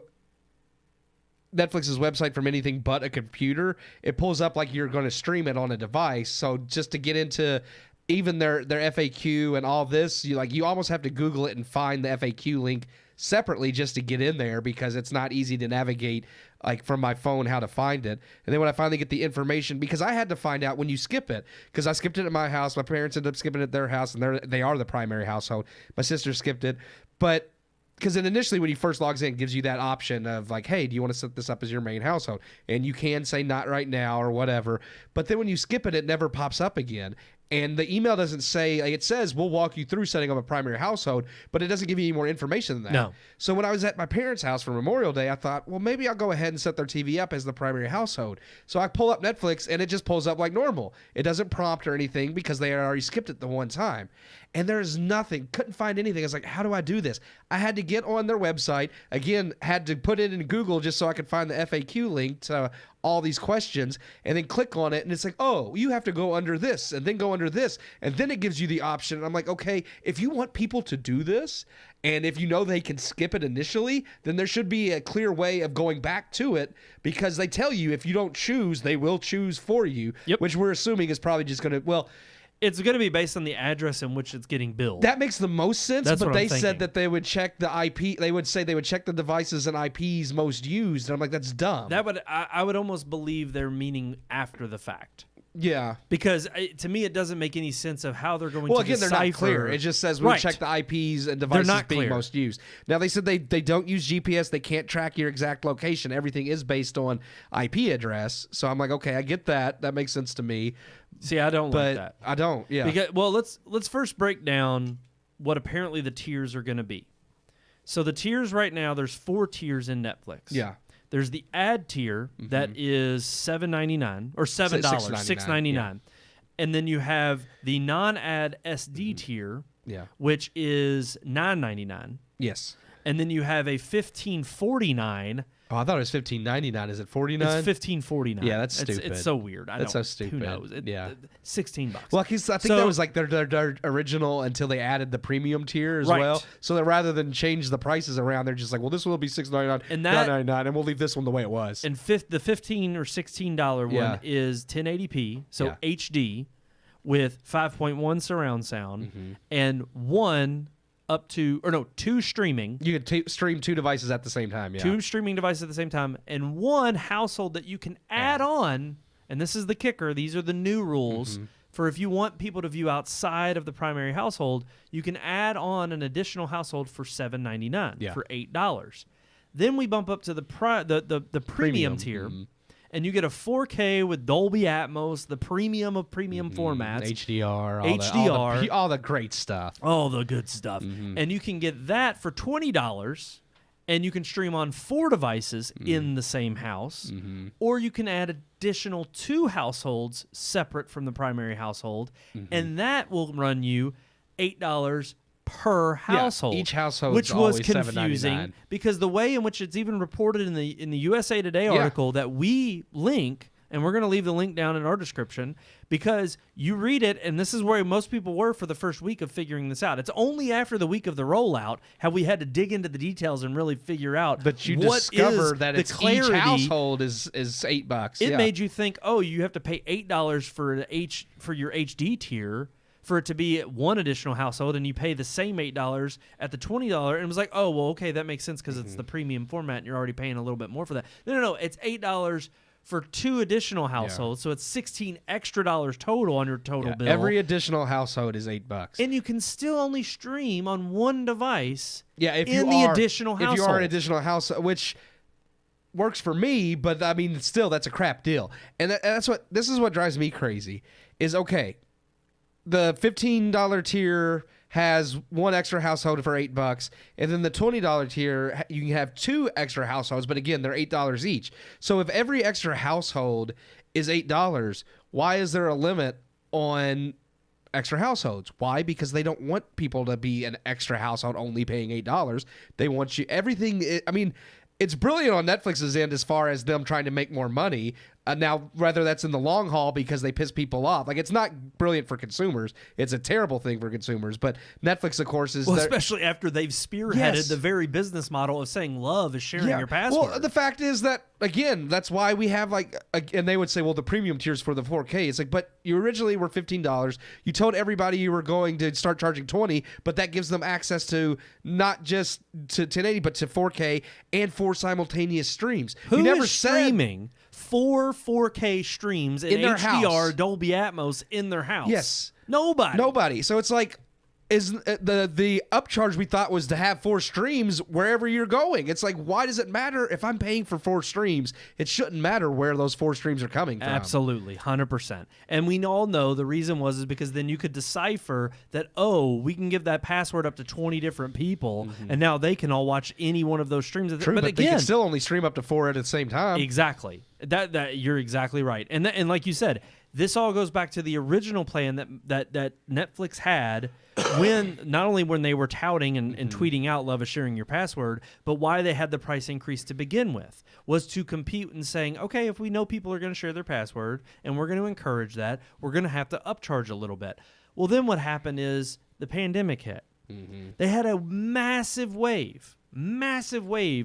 Netflix's website from anything but a computer, it pulls up like you're going to stream it on a device. So just to get into even their FAQ and all this, you almost have to Google it and find the FAQ link separately just to get in there, because it's not easy to navigate like from my phone how to find it. And then when I finally get the information, because I had to find out when you skip it, because I skipped it at my house, my parents ended up skipping it at their house, and they are the primary household. My sister skipped it, but because then initially when you first logs in, it gives you that option of like, hey, do you want to set this up as your main household? And you can say not right now or whatever. But then when you skip it, it never pops up again. And the email doesn't say, like, it says, we'll walk you through setting up a primary household, but it doesn't give you any more information than that.
No.
So when I was at my parents' house for Memorial Day, I thought, well, maybe I'll go ahead and set their TV up as the primary household. So I pull up Netflix, and it just pulls up like normal. It doesn't prompt or anything because they had already skipped it the one time. And there's nothing. Couldn't find anything. I was like, how do I do this? I had to get on their website. Again, had to put it in Google just so I could find the FAQ link to all these questions, and then click on it, and it's like, oh, you have to go under this, and then go under this. And then it gives you the option. And I'm like, okay, if you want people to do this, and if you know they can skip it initially, then there should be a clear way of going back to it, because they tell you if you don't choose, they will choose for you, which we're assuming is probably just going to, well,
it's going to be based on the address in which it's getting billed.
that makes the most sense,
That's
but
what
they
I'm thinking.
said that they would check the IP. They would say they would check the devices and IPs most used. And I'm like, that's dumb.
I would almost believe they're meaning after the fact.
Yeah.
Because to me, it doesn't make any sense of how they're going
Well,
to
again,
decipher.
they're not clear. It just says we'll check the IPs and devices
not
being
clear.
most used. Now, they said they don't use GPS. They can't track your exact location. Everything is based on IP address. So I'm like, okay, I get that. That makes sense to me.
See, I don't like that.
I don't, yeah.
Because, well, let's first break down what apparently the tiers are going to be. So the tiers right now, there's 4 tiers in Netflix.
Yeah.
There's the ad tier that is $7.99 or $7, $6.99.
Yeah.
And then you have the non-ad SD tier, which is $9.99.
Yes.
And then you have a $15.49.
Oh, I thought it was $15.99. Is it $49?
It's $15.49.
Yeah, that's stupid.
It's so weird.
That's so stupid.
Who knows?
Yeah.
$16.
Well, I think that was like their original until they added the premium tier as well. So that rather than change the prices around, they're just like, well, this will be $6.99,
and $9.99,
and we'll leave this one the way it was.
And the $15 or $16 one is 1080p, so HD with 5.1 surround sound and 2 streaming.
You could stream 2 devices at the same time,
2 streaming devices at the same time, and 1 household that you can add on, and this is the kicker, these are the new rules, for if you want people to view outside of the primary household, you can add on an additional household for $7.99, for $8. Then we bump up to the premium tier, and you get a 4K with Dolby Atmos, the premium of premium formats.
HDR, all the great stuff.
All the good stuff. And you can get that for $20, and you can stream on 4 devices in the same house, or you can add additional 2 households separate from the primary household, and that will run you $8 per household.
Each household,
which was
confusing
$7.99. Because the way in which it's even reported in the USA Today article that we link, and we're going to leave the link down in our description, because you read it, and this is where most people were for the first week of figuring this out. It's only after the week of the rollout have we had to dig into the details and really figure out.
But you
what
discover
is
that
the
it's
clarity.
each household is $8.
It made you think, oh, you have to pay $8 for your HD tier for it to be one additional household, and you pay the same $8 at the $20, and it was like, oh, well, okay, that makes sense because it's the premium format, and you're already paying a little bit more for that. No, it's $8 for 2 additional households, so it's $16 extra total on your total bill.
Every additional household is $8,
and you can still only stream on 1 device.
If
additional household.
If you are an additional household, which works for me, but I mean, still, that's a crap deal. And this is what drives me crazy. Is okay. The $15 tier has 1 extra household for $8, and then the $20 tier, you can have 2 extra households, but again, they're $8 each. So if every extra household is $8, why is there a limit on extra households? Why? Because they don't want people to be an extra household only paying $8. They want you everything. I mean, it's brilliant on Netflix's end as far as them trying to make more money. Now, whether that's in the long haul because they piss people off. Like, it's not brilliant for consumers. It's a terrible thing for consumers. But Netflix, of course, is...
Well, especially after they've spearheaded the very business model of saying love is sharing your password.
Well, the fact is that, again, that's why we have, like... And they would say, well, the premium tier's for the 4K. It's like, but you originally were $15. You told everybody you were going to start charging $20, but that gives them access to not just to 1080, but to 4K and 4 simultaneous streams.
Who
you never
is streaming 4 4K streams in
their
HDR
house.
Dolby Atmos in their house?
Yes.
Nobody.
So it's like, is the upcharge we thought was to have 4 streams wherever you're going. It's like, why does it matter if I'm paying for 4 streams? It shouldn't matter where those 4 streams are coming from.
Absolutely, 100%. And we all know the reason is because then you could decipher that, oh, we can give that password up to 20 different people, and now they can all watch any one of those streams.
True, but
again,
they can still only stream up to 4 at the same time.
Exactly. That you're exactly right. And like you said, This all goes back to the original plan that Netflix had when not only when they were touting and tweeting out love is sharing your password, but why they had the price increase to begin with was to compete and saying, okay, if we know people are going to share their password and we're going to encourage that, we're going to have to upcharge a little bit. Well, then what happened is the pandemic hit. They had a massive wave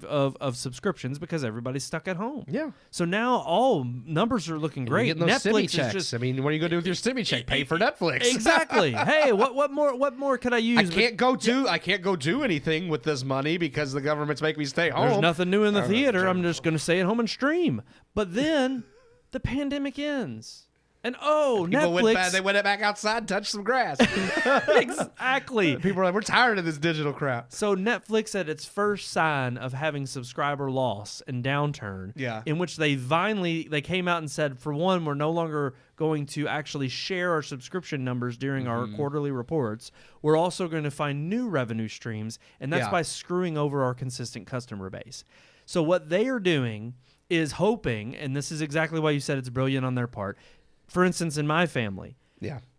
of subscriptions because everybody's stuck at home.
Yeah.
So now all numbers are looking great.
You're getting those
Netflix
stimmy
is
checks.
just
I mean, what are you going to do with your stimmy check? Pay for Netflix.
Exactly. Hey, what more could I use?
I can't go do anything with this money because the government's making me stay home.
There's nothing new in the theater. I'm just going to stay at home and stream. But then the pandemic ends. And Netflix.
They went back outside and touched some grass.
Exactly.
People are like, we're tired of this digital crap.
So Netflix at its first sign of having subscriber loss and downturn, in which they came out and said, for one, we're no longer going to actually share our subscription numbers during our quarterly reports. We're also going to find new revenue streams, and that's by screwing over our consistent customer base. So what they are doing is hoping, and this is exactly why you said it's brilliant on their part. For instance, in my family,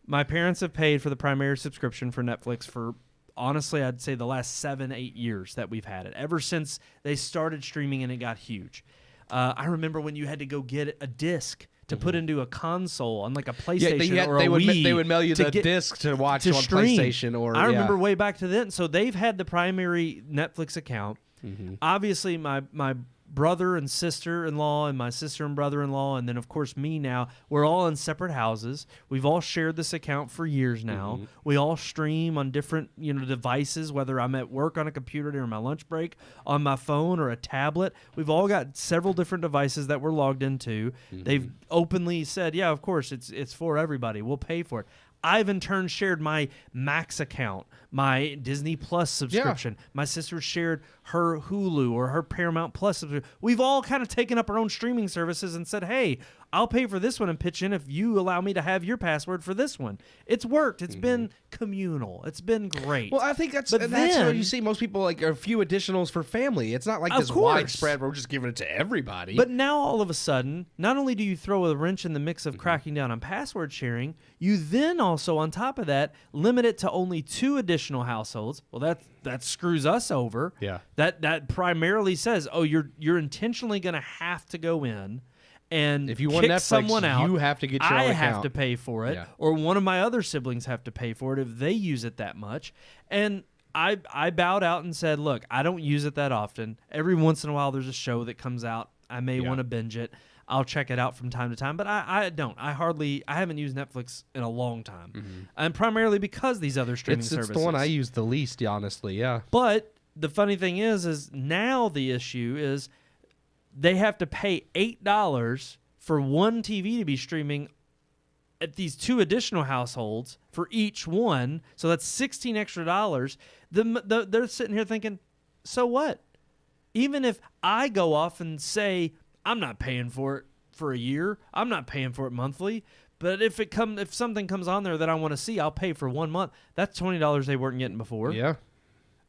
my parents have paid for the primary subscription for Netflix for, honestly, I'd say the last 7-8 years that we've had it, ever since they started streaming and it got huge. I remember when you had to go get a disc to put into a console on like a PlayStation or a Wii.
They would mail you the disc to watch on
stream.
PlayStation.
I remember way back to then. So they've had the primary Netflix account. Obviously, my brother and sister-in-law and my sister and brother-in-law, and then of course me now, we're all in separate houses. We've all shared this account for years now. We all stream on different devices, whether I'm at work on a computer during my lunch break, on my phone or a tablet. We've all got several different devices that we're logged into. They've openly said, yeah, of course, it's for everybody. We'll pay for it. I've in turn shared my Max account, my Disney Plus subscription. My sister shared her Hulu or her Paramount Plus subscription. We've all kind of taken up our own streaming services and said, hey, I'll pay for this one and pitch in if you allow me to have your password for this one. It's worked. It's been communal. It's been great.
Well, I think that's what you see most people like a few additionals for family. It's not like this widespread where we're just giving it to everybody.
But now all of a sudden, not only do you throw a wrench in the mix of cracking down on password sharing, you then also on top of that limit it to only 2 additional households. Well, that screws us over.
Yeah.
That primarily says, you're intentionally going to have to go in and
if you want
kick
Netflix,
someone out.
you have to get your own account.
I have to pay for it, or one of my other siblings have to pay for it if they use it that much. And I bowed out and said, look, I don't use it that often. Every once in a while there's a show that comes out. I may want to binge it. I'll check it out from time to time, but I don't. I haven't used Netflix in a long time. And primarily because these other streaming services.
It's the one I use the least, honestly, yeah.
But the funny thing is now the issue is they have to pay $8 for one TV to be streaming at these 2 additional households for each one. So that's $16 extra. They're sitting here thinking, so what? Even if I go off and say, I'm not paying for it for a year, I'm not paying for it monthly, but if something comes on there that I want to see, I'll pay for 1 month. That's $20 they weren't getting before.
Yeah.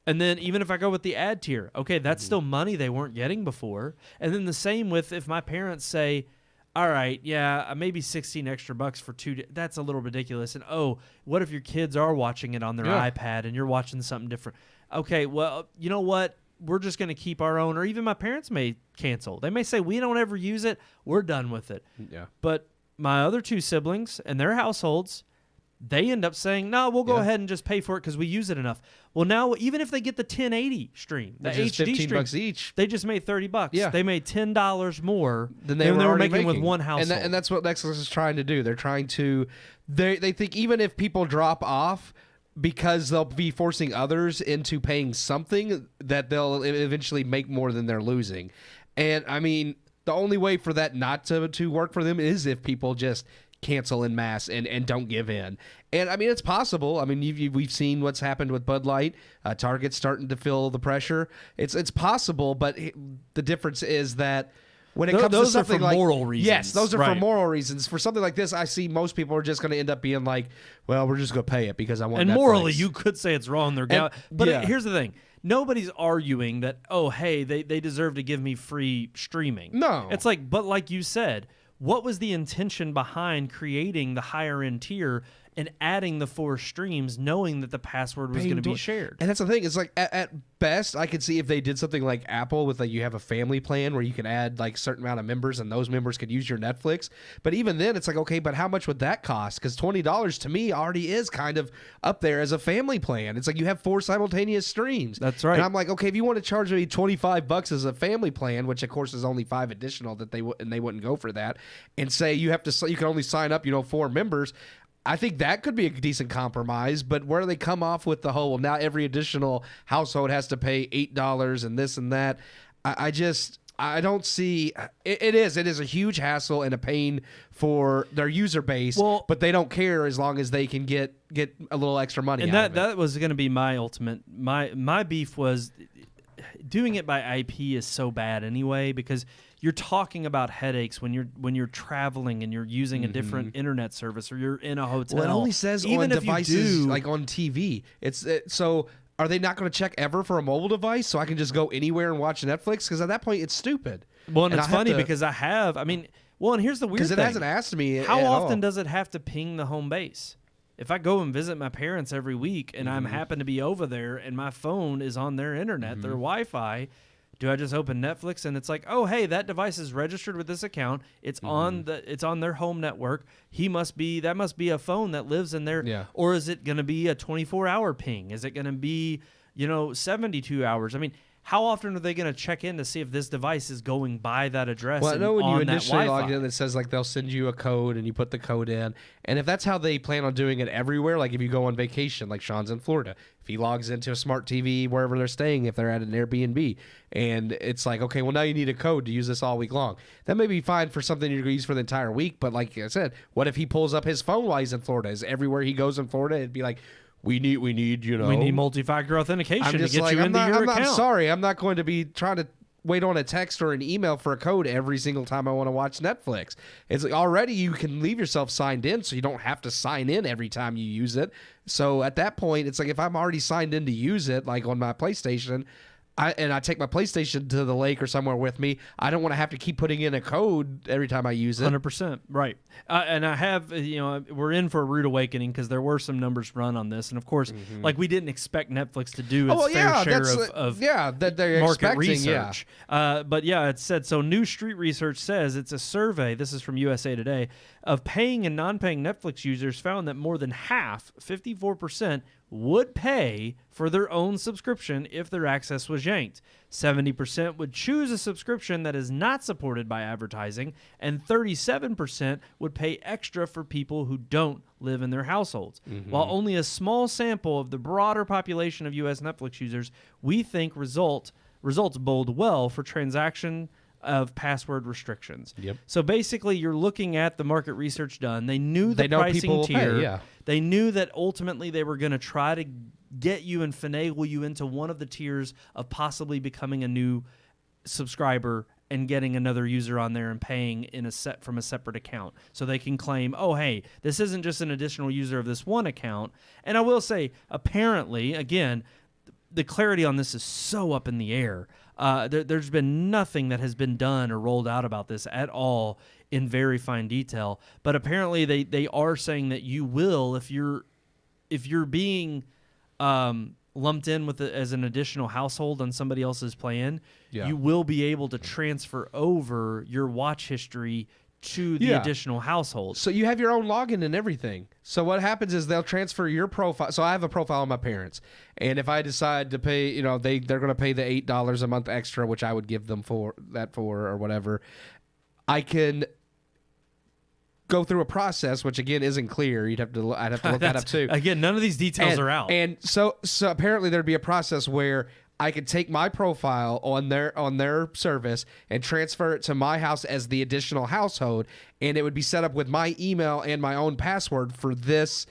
And then even if I go with the ad tier, okay, that's still money they weren't getting before. And then the same with if my parents say, all right, yeah, maybe $16 extra for 2. That's a little ridiculous. And what if your kids are watching it on their iPad and you're watching something different? Okay, well, you know what? We're just going to keep our own, or even my parents may cancel. They may say, we don't ever use it. We're done with it. Yeah. But my other 2 siblings and their households, they end up saying, no, we'll go ahead and just pay for it because we use it enough. Well, now, even if they get the 1080 stream, the HD stream,
$15 each.
they just made $30.
Yeah.
They made $10 more
than they were
making with one household.
And that's what Netflix is trying to do. They're trying to, they think even if people drop off, because they'll be forcing others into paying something, that they'll eventually make more than they're losing. And, I mean, the only way for that not to work for them is if people just cancel en masse and don't give in. And, I mean, it's possible. I mean, we've seen what's happened with Bud Light. Target's starting to feel the pressure. It's possible, but the difference is that when it comes to something like
moral reasons.
Yes, those are for moral reasons. For something like this, I see most people are just going to end up being like, well, we're just going to pay it because I want Netflix.
And morally, you could say it's wrong. But here's the thing. Nobody's arguing that, hey, they deserve to give me free streaming.
No.
It's like, but like you said, what was the intention behind creating the higher end tier and adding the 4 streams, knowing that the password was going to be shared?
And that's the thing. It's like at best, I could see if they did something like Apple with like you have a family plan where you can add like a certain amount of members and those members could use your Netflix. But even then, it's like, okay, but how much would that cost? Because $20 to me already is kind of up there as a family plan. It's like you have 4 simultaneous streams.
That's right.
And I'm like, okay, if you want to charge me $25 as a family plan, which of course is only 5 additional that they wouldn't go for that, and say you can only sign up 4 members. I think that could be a decent compromise, but where do they come off with the whole, well, now every additional household has to pay $8 and this and that? I don't see it is a huge hassle and a pain for their user base, but they don't care as long as they can get a little extra money.
And
out of it.
that was going to be my ultimate. My beef was doing it by IP is so bad anyway, because you're talking about headaches when you're traveling and you're using a different internet service or you're in a hotel.
Well, it only says
even
on
if
devices like on TV. So are they not going to check ever for a mobile device so I can just go anywhere and watch Netflix? Because at that point, it's stupid.
Well, and it's funny because and here's the weird thing.
Because it hasn't asked me
how
at
often
all.
does it have to ping the home base? If I go and visit my parents every week and I happen to be over there and my phone is on their internet, their Wi-Fi, do I just open Netflix and it's like, oh, hey, that device is registered with this account. It's on their home network. That must be a phone that lives in there.
Yeah.
Or is it going to be a 24-hour ping? Is it going to be 72 hours? I mean, how often are they going to check in to see if this device is going by that address?
Well, I know when you initially
log
in, it says like they'll send you a code and you put the code in. And if that's how they plan on doing it everywhere, like if you go on vacation, like Sean's in Florida, if he logs into a smart TV wherever they're staying, if they're at an Airbnb, and it's like, okay, well, now you need a code to use this all week long. That may be fine for something you're going to use for the entire week. But like I said, what if he pulls up his phone while he's in Florida? Is everywhere he goes in Florida, it'd be like, we need
multi-factor authentication to get you into your account.
I'm sorry. I'm not going to be trying to wait on a text or an email for a code every single time I want to watch Netflix. It's like already you can leave yourself signed in so you don't have to sign in every time you use it. So at that point, it's like if I'm already signed in to use it, like on my PlayStation, I take my PlayStation to the lake or somewhere with me, I don't want to have to keep putting in a code every time I use it.
100%. Right. And I have, we're in for a rude awakening because there were some numbers run on this. And of course, like we didn't expect Netflix to do its fair share of
that they're
market research. But yeah, it said, so new street research says it's a survey, this is from USA Today, of paying and non-paying Netflix users found that more than half, 54%, would pay for their own subscription if their access was yanked. 70% would choose a subscription that is not supported by advertising, and 37% would pay extra for people who don't live in their households. While only a small sample of the broader population of U.S. Netflix users, we think results bode well for transaction of password restrictions.
Yep.
So basically, you're looking at the market research done. They knew the pricing tier.
Yeah.
They knew that ultimately they were going to try to get you and finagle you into one of the tiers of possibly becoming a new subscriber and getting another user on there and paying from a separate account. So they can claim, oh, hey, this isn't just an additional user of this one account. And I will say, apparently, again, the clarity on this is so up in the air. There's been nothing that has been done or rolled out about this at all in very fine detail. But apparently they are saying that you will, if you're being lumped in with as an additional household on somebody else's plan, you will be able to transfer over your watch history to the additional household.
So you have your own login and everything. So what happens is they'll transfer your profile. So I have a profile on my parents. And if I decide to pay, they're going to pay the $8 a month extra, which I would give them for or whatever, I can go through a process, which again isn't clear. I'd have to look that up too.
Again, none of these details are out.
And so apparently there'd be a process where I could take my profile on their service and transfer it to my house as the additional household, and it would be set up with my email and my own password for that's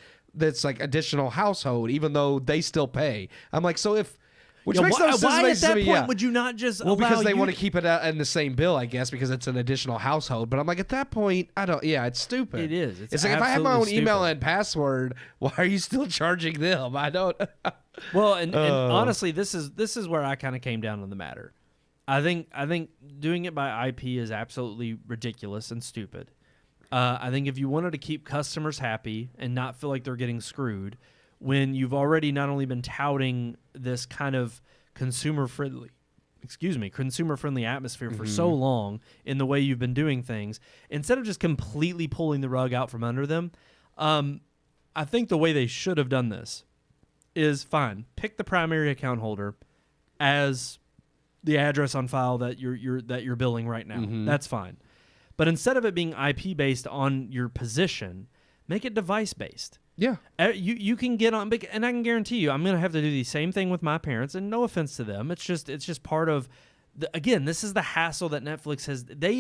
like additional household, even though they still pay. I'm like, so if which makes no sense.
Why at that point would you not just allow
because they want to keep it in the same bill, I guess, because it's an additional household. But I'm like, at that point, I don't. Yeah, it's stupid.
It is.
It's like if I have my own email and password, why are you still charging them? I don't.
Well, and honestly, this is where I kind of came down on the matter. I think doing it by IP is absolutely ridiculous and stupid. I think if you wanted to keep customers happy and not feel like they're getting screwed, when you've already not only been touting this kind of consumer-friendly atmosphere for so long in the way you've been doing things, instead of just completely pulling the rug out from under them, I think the way they should have done this is fine. Pick the primary account holder as the address on file that you're billing right now. That's fine. But instead of it being IP based on your position, make it device based.
Yeah.
You can get on, and I can guarantee you, I'm going to have to do the same thing with my parents, and no offense to them. It's just part of again, this is the hassle that Netflix has. They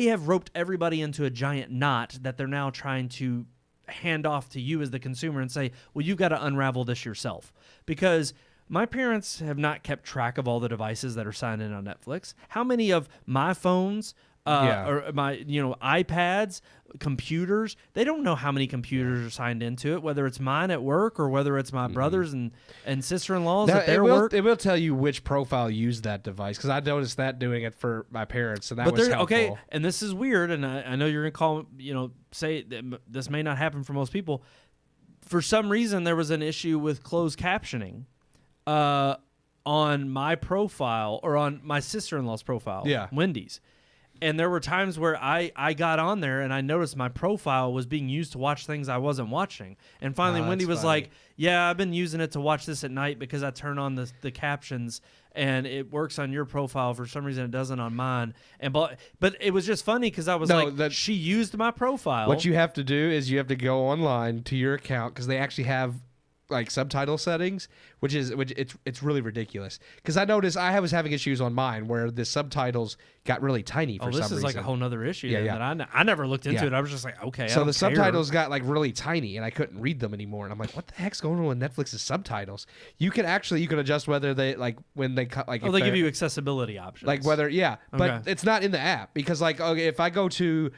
have roped everybody into a giant knot that they're now trying to hand off to you as the consumer and say, well, you've got to unravel this yourself. Because my parents have not kept track of all the devices that are signed in on Netflix. How many of my phones, or my iPads, computers, they don't know how many computers are signed into it, whether it's mine at work or whether it's my brothers and sister-in-laws at their work.
It will tell you which profile used that device, because I noticed that doing it for my parents, and that was helpful.
Okay, and this is weird, and I know you're going to say that this may not happen for most people. For some reason, there was an issue with closed captioning on my profile, or on my sister-in-law's profile, Wendy's. And there were times where I got on there and I noticed my profile was being used to watch things I wasn't watching. And finally, Wendy was like, yeah, I've been using it to watch this at night because I turn on the captions and it works on your profile. For some reason, it doesn't on mine. But it was just funny because I was she used my profile.
What you have to do is you have to go online to your account, because they actually have like subtitle settings, which it's really ridiculous. Because I noticed I was having issues on mine where the subtitles got really tiny for some reason.
This is like a whole nother issue. That I never looked into it. I was just like, okay.
So the subtitles got like really tiny, and I couldn't read them anymore. And I'm like, what the heck's going on with Netflix's subtitles? You can adjust whether they when they cut
they give you accessibility options.
Like whether but it's not in the app, because if I go to,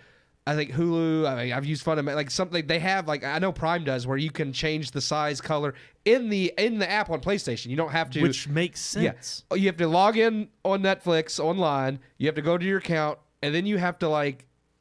I think Hulu, I've used Fundamental, like something they have, like I know Prime does, where you can change the size, color in the app on PlayStation. You don't have to,
which makes sense.
Yeah. You have to log in on Netflix online. You have to go to your account, and then you have to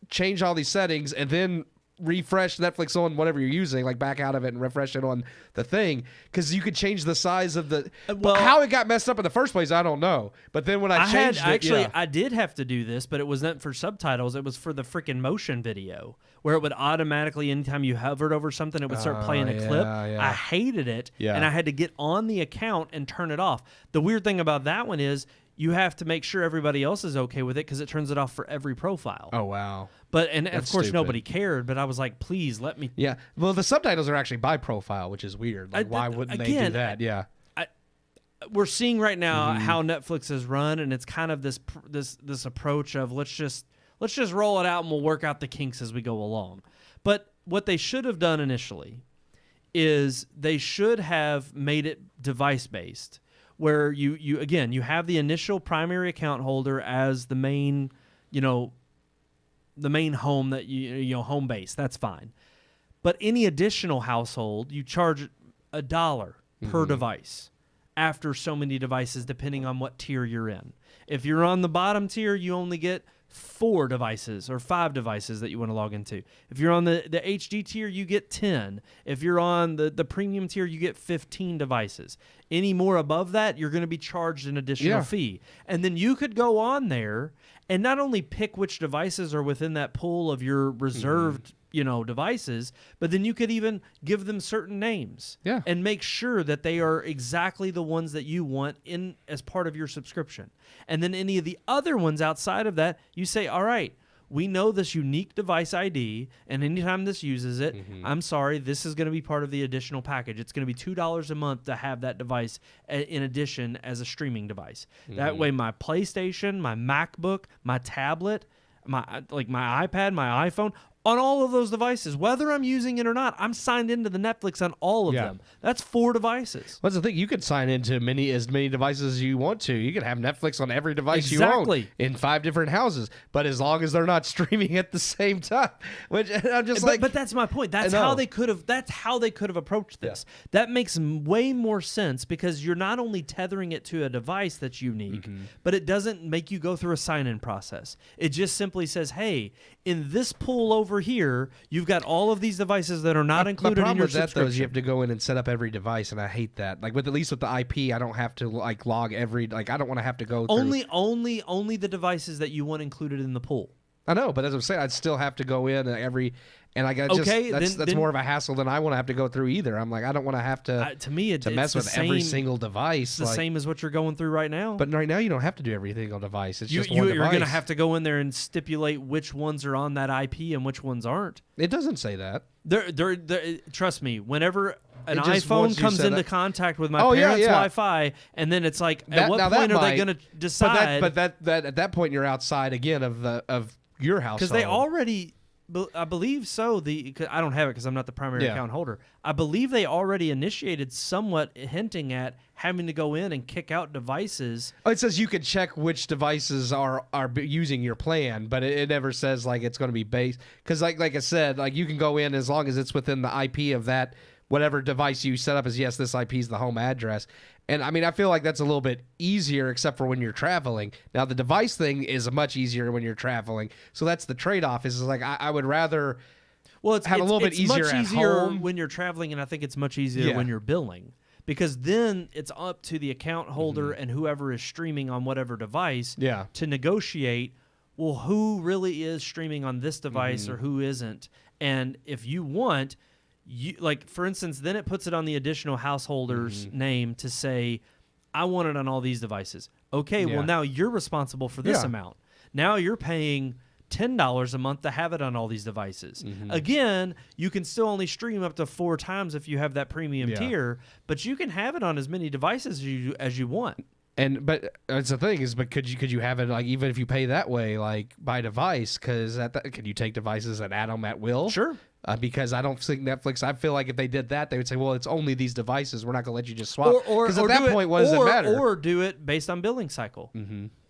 change all these settings, and then refresh Netflix on whatever you're using, like back out of it and refresh it on the thing, because you could change the size of the. Well, how it got messed up in the first place, I don't know. But then when I changed it,
I did have to do this, but it wasn't for subtitles. It was for the freaking motion video, where it would automatically, anytime you hovered over something, it would start playing a clip. I hated it, and I had to get on the account and turn it off. The weird thing about that one is you have to make sure everybody else is okay with it, because it turns it off for every profile.
Oh, wow.
But of course, stupid. Nobody cared, but I was like, please let me.
Yeah. Well, the subtitles are actually by profile, which is weird. Like, why wouldn't they do that?
We're seeing right now how Netflix is run, and it's kind of this approach of let's just roll it out and we'll work out the kinks as we go along. But what they should have done initially is they should have made it device-based, where you have the initial primary account holder as the main, the main home that home base. That's fine. But any additional household, you charge $1 per device after so many devices, depending on what tier you're in. If you're on the bottom tier, you only get 4 devices or 5 devices that you want to log into. If you're on the HD tier, you get 10. If you're on the premium tier, you get 15 devices. Any more above that, you're going to be charged an additional fee. And then you could go on there and not only pick which devices are within that pool of your reserved devices, but then you could even give them certain names and make sure that they are exactly the ones that you want in as part of your subscription. And then any of the other ones outside of that, you say, all right, we know this unique device ID, and anytime this uses it, I'm sorry, this is going to be part of the additional package. It's going to be $2 a month to have that device in addition as a streaming device. That way my PlayStation, my MacBook, my tablet, my iPad, my iPhone, on all of those devices. Whether I'm using it or not, I'm signed into the Netflix on all of them. That's 4 devices.
What's the thing? You could sign into as many devices as you want to. You could have Netflix on every device you own in 5 different houses, but as long as they're not streaming at the same time. Which I'm just
but that's my point. That's how they could have. That's how they could have approached this. Yeah. That makes way more sense because you're not only tethering it to a device that's unique, but it doesn't make you go through a sign-in process. It just simply says, "Hey, in this pool over here, you've got all of these devices that are not included in your subscription."
That, though, is you have to go in and set up every device, and I hate that. Like at least with the IP, I don't have to log every. I don't want to have to go through.
Only the devices that you want included in the pool.
I know, but as I'm saying, I'd still have to go in every. And I got that's more of a hassle than I want to have to go through either. I'm like, I don't want to have to.
To me,
to mess with every single device.
It's the same as what you're going through right now.
But right now, you don't have to do every single device. It's just one device.
You're going to have to go in there and stipulate which ones are on that IP and which ones aren't.
It doesn't say that.
Trust me. Whenever an iPhone comes into contact with my parents' Wi-Fi, and then it's like, at what point are they going to decide?
But that at that point, you're outside again of your household
because they already. I believe so. I don't have it because I'm not the primary account holder. I believe they already initiated somewhat hinting at having to go in and kick out devices.
Oh, it says you can check which devices are using your plan, but it never says it's going to be based. Because like I said, you can go in as long as it's within the IP of that whatever device you set up as, yes, this IP is the home address. And I mean, I feel like that's a little bit easier, except for when you're traveling. Now, the device thing is much easier when you're traveling. So that's the trade-off. Is I would rather have a little bit easier at home
when you're traveling, and I think it's much easier when you're billing. Because then it's up to the account holder and whoever is streaming on whatever device to negotiate, well, who really is streaming on this device or who isn't. And if you want... for instance, then it puts it on the additional householder's name to say, I want it on all these devices. Okay, well, now you're responsible for this amount. Now you're paying $10 a month to have it on all these devices. Again, you can still only stream up to 4 times if you have that premium tier, but you can have it on as many devices as you want.
But that's the thing is, could you have it even if you pay that way, by device? Because can you take devices and add them at will?
Sure.
Because I don't think Netflix. I feel like if they did that, they would say, "Well, it's only these devices. We're not going to let you just swap." Because at that point, what does it matter?
Or do it based on billing cycle.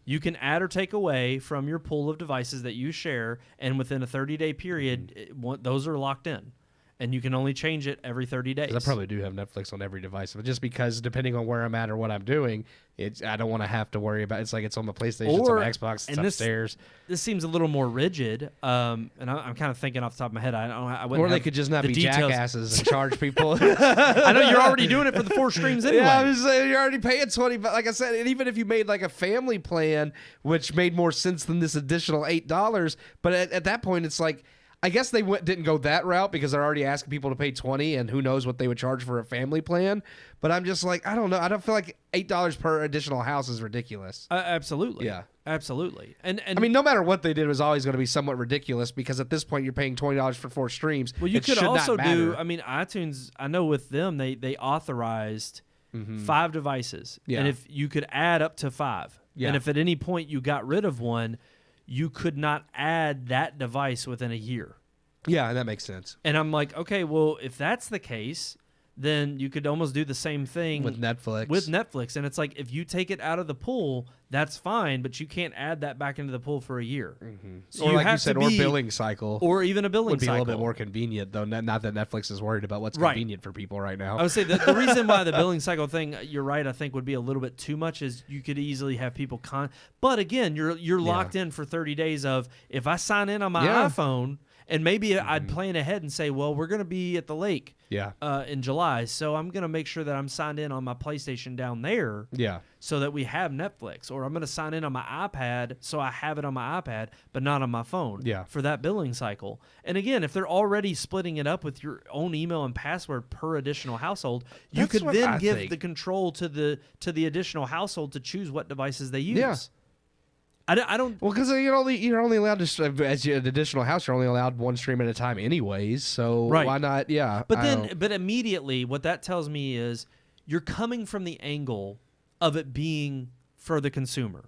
You can add or take away from your pool of devices that you share, and within a 30-day period, those are locked in. And you can only change it every 30 days.
I probably do have Netflix on every device, but just because depending on where I'm at or what I'm doing, I don't want to have to worry about. It's like it's on the PlayStation, it's on the Xbox, it's upstairs.
This seems a little more rigid, and I'm kind of thinking off the top of my head.
Or they could just not be jackasses and charge people.
I know you're already doing it for the 4 streams anyway.
Yeah, I was saying you're already paying $20. But like I said, and even if you made a family plan, which made more sense than this additional $8, but at that point, it's like. I guess they didn't go that route because they're already asking people to pay $20, and who knows what they would charge for a family plan. But I'm just like, I don't know. I don't feel like $8 per additional house is ridiculous.
Absolutely.
Yeah.
Absolutely. And
I mean, no matter what they did, it was always going to be somewhat ridiculous because at this point you're paying $20 for 4 streams.
Well, you could also do. I mean, iTunes. I know with them they authorized 5 devices, and if you could add up to 5, and if at any point you got rid of one. You could not add that device within a year.
Yeah, that makes sense.
And I'm like, okay, well, if that's the case, then you could almost do the same thing
with Netflix.
And it's like, if you take it out of the pool, that's fine, but you can't add that back into the pool for a year.
So or like you said, or billing cycle.
Or even a billing cycle.
Would be a little bit more convenient, though. Not that Netflix is worried about what's convenient for people right now.
I would say the reason why the billing cycle thing, you're right, I think would be a little bit too much is you could easily have people But again, you're locked in for 30 days of, if I sign in on my iPhone, and maybe I'd plan ahead and say, well, we're going to be at the lake in July, so I'm going to make sure that I'm signed in on my PlayStation down there so that we have Netflix. Or I'm going to sign in on my iPad so I have it on my iPad, but not on my phone for that billing cycle. And again, if they're already splitting it up with your own email and password per additional household, you could then give the control to the additional household to choose what devices they use. Yeah. I don't.
Well, because you're only allowed to, as an additional house, you're only allowed 1 stream at a time, anyways. So why not? Yeah.
But immediately, what that tells me is you're coming from the angle of it being for the consumer,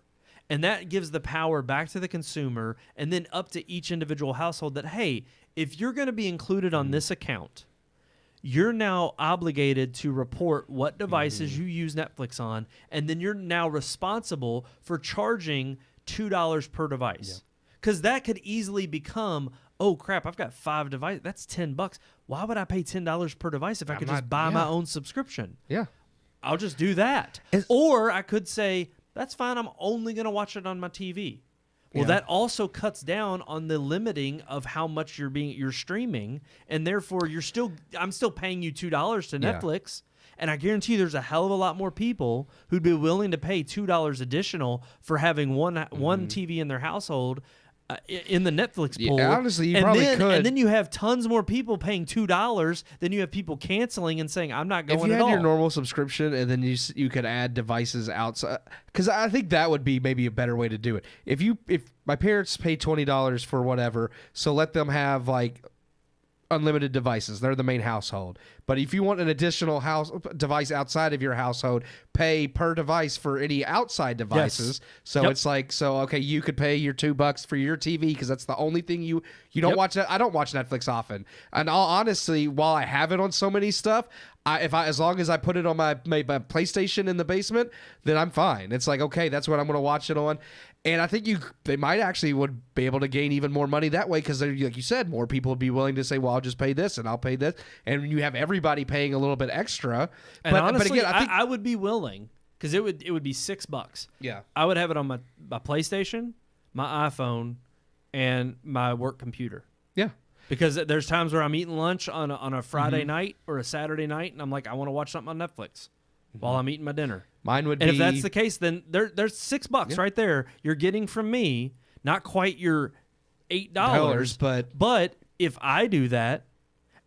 And that gives the power back to the consumer and then up to each individual household that, hey, if you're going to be included on this account, you're now obligated to report what devices you use Netflix on, and then you're now responsible for charging $2 per device. Because that could easily become, oh, crap, I've got 5 devices. That's $10. Why would I pay $10 per device if I could just buy my own subscription?
Yeah.
I'll just do that. Or I could say, that's fine, I'm only going to watch it on my TV. Well, that also cuts down on the limiting of how much you're streaming, and therefore I'm still paying you $2 to Netflix, and I guarantee you there's a hell of a lot more people who'd be willing to pay $2 additional for having one TV in their household in the Netflix pool.
Yeah, honestly, you probably could.
And then you have tons more people paying $2 than you have people canceling and saying, I'm not going at all.
If you had your normal subscription and then you could add devices outside, because I think that would be maybe a better way to do it. If my parents pay $20 for whatever, so let them have like unlimited devices. They're the main household. But if you want an additional device outside of your household, pay per device for any outside devices.
Yes.
So it's like, okay, you could pay your $2 for your TV because that's the only thing you don't watch. I don't watch Netflix often. And honestly, while I have it on so many stuff, as long as I put it on my PlayStation in the basement, then I'm fine. It's like, okay, that's what I'm going to watch it on. And I think they might actually would be able to gain even more money that way because, like you said, more people would be willing to say, well, I'll just pay this and I'll pay this. And you have everybody paying a little bit extra.
And honestly, but again, I would be willing because it would be $6.
Yeah.
I would have it on my PlayStation, my iPhone, and my work computer.
Yeah.
Because there's times where I'm eating lunch on a Friday night or a Saturday night, and I'm like, I want to watch something on Netflix while I'm eating my dinner.
Mine would
and
be...
if that's the case, then there's $6 right there. You're getting from me, not quite your $8, but if I do that,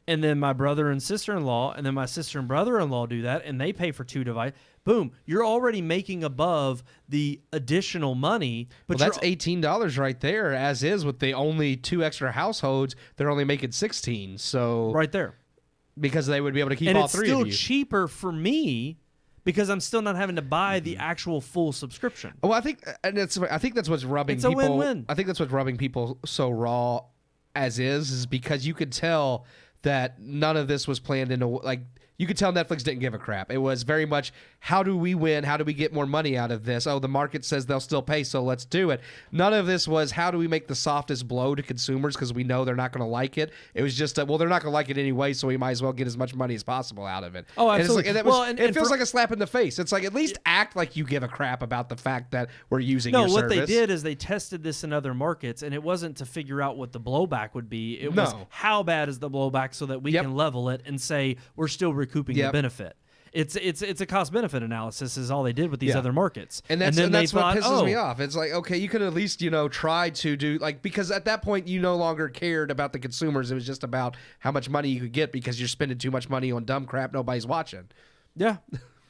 and then my brother and sister-in-law, and then my sister and brother-in-law do that, and they pay for 2 devices, boom, you're already making above the additional money. But
that's $18 right there, as is with the only 2 extra households. They're only making $16. So
right there.
Because they would be able to keep
and
all 3 of you.
And it's still cheaper for me because I'm still not having to buy the actual full subscription.
Well, I think that's what's rubbing
people. It's a win-win.
I think that's what's rubbing people so raw as is because you could tell that none of this was planned into like. You could tell Netflix didn't give a crap. It was very much, how do we win? How do we get more money out of this? Oh, the market says they'll still pay, so let's do it. None of this was, how do we make the softest blow to consumers because we know they're not going to like it. It was just, they're not going to like it anyway, so we might as well get as much money as possible out of it.
Oh, absolutely.
It feels like a slap in the face. It's like, at least act like you give a crap about the fact that we're using your service.
No, what they did is they tested this in other markets, and it wasn't to figure out what the blowback would be. It was, how bad is the blowback so that we can level it and say we're still recouping the benefit. It's a cost-benefit analysis is all they did with these other markets.
And that's what pisses me off. It's like, okay, you could at least, try to do, like, because at that point you no longer cared about the consumers. It was just about how much money you could get because you're spending too much money on dumb crap nobody's watching.
Yeah.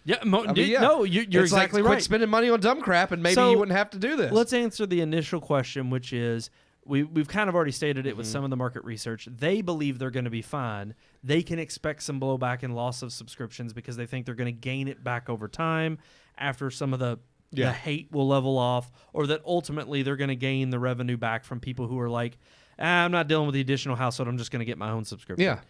Yeah. No, you're exactly right.
Quit spending money on dumb crap and maybe you wouldn't have to do this.
Let's answer the initial question, which is, We've kind of already stated it with some of the market research. They believe they're going to be fine. They can expect some blowback and loss of subscriptions because they think they're going to gain it back over time after some of the hate will level off, or that ultimately they're going to gain the revenue back from people who are like, I'm not dealing with the additional household. I'm just going to get my own subscription.
Yeah.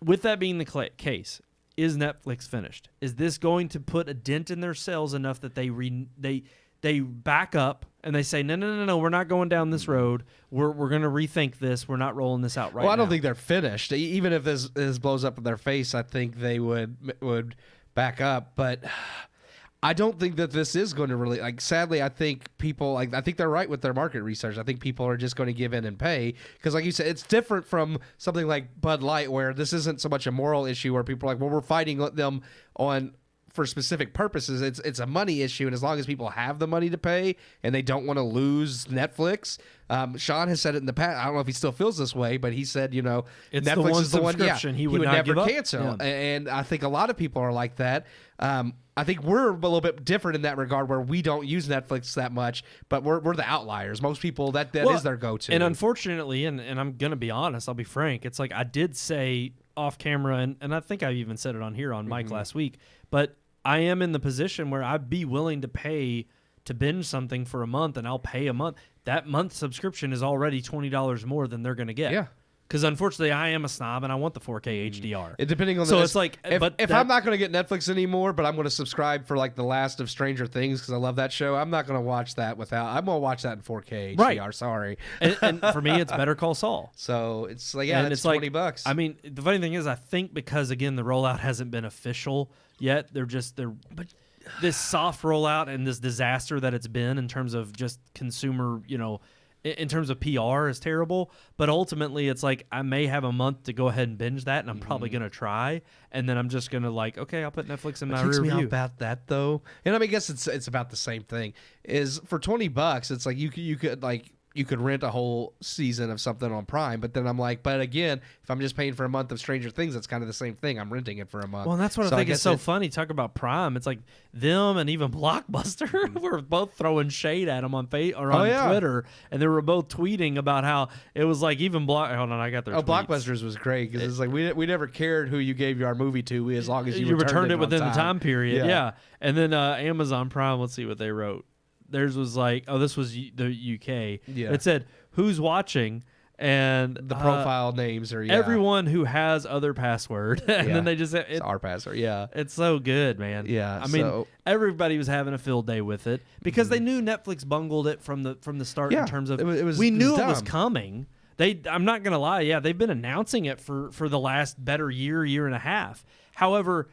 With that being the case, is Netflix finished? Is this going to put a dent in their sales enough that they back up and they say, no, we're not going down this road. We're going to rethink this. We're not rolling this out right now.
Well, I don't think they're finished. Even if this blows up in their face, I think they would back up. But I don't think that this is going to really, like, sadly, I think people, like, I think they're right with their market research. I think people are just going to give in and pay. Because like you said, it's different from something like Bud Light where this isn't so much a moral issue where people are like, well, we're fighting them for specific purposes. It's a money issue, and as long as people have the money to pay and they don't want to lose Netflix, Sean has said it in the past. I don't know if he still feels this way, but he said, Netflix is the one he would never cancel. Yeah. And I think a lot of people are like that. I think we're a little bit different in that regard where we don't use Netflix that much, but we're the outliers. Most people, that is their go-to.
And unfortunately, and I'm going to be honest, I'll be frank, it's like I did say off camera, and I think I even said it on here on Mike last week, but I am in the position where I'd be willing to pay to binge something for a month and I'll pay a month. That month subscription is already $20 more than they're going to get.
Yeah.
Because unfortunately, I am a snob and I want the 4K HDR.
Depending on
so
the,
it's like,
if I'm not going to get Netflix anymore, but I'm going to subscribe for like the last of Stranger Things because I love that show, I'm not going to watch that without. I'm going to watch that in 4K HDR.
Right.
Sorry.
And for me, it's Better Call Saul.
So it's like, yeah, it's $20.
I mean, the funny thing is, I think because again the rollout hasn't been official yet, they're this soft rollout and this disaster that it's been in terms of just consumer, in terms of PR is terrible, but ultimately it's like I may have a month to go ahead and binge that, and I'm probably gonna try, and then I'm just gonna okay, I'll put Netflix in my rear
me
view.
off about that though, and I mean, I guess it's about the same thing. Is for $20, it's like you could rent a whole season of something on Prime, but then I'm like, but again, if I'm just paying for a month of Stranger Things, that's kind of the same thing. I'm renting it for a month.
Well, and that's what I think is so funny. Talk about Prime. It's like them and even Blockbuster were both throwing shade at them on Twitter, and they were both tweeting about how it was like even Hold on, I got their tweets.
Blockbusters was great because it's like we never cared who you gave our movie to, as long as you
returned it within
the
time period. Yeah. And then Amazon Prime. Let's see what they wrote. Theirs was like, this was the UK.
Yeah.
It said, who's watching? And
the profile names are
everyone who has other password. And then they just said,
it's our password. Yeah.
It's so good, man.
Yeah.
I mean, everybody was having a field day with it because they knew Netflix bungled it from the start in terms of we knew it was coming. I'm not going to lie. Yeah, they've been announcing it for the last better year and a half. However,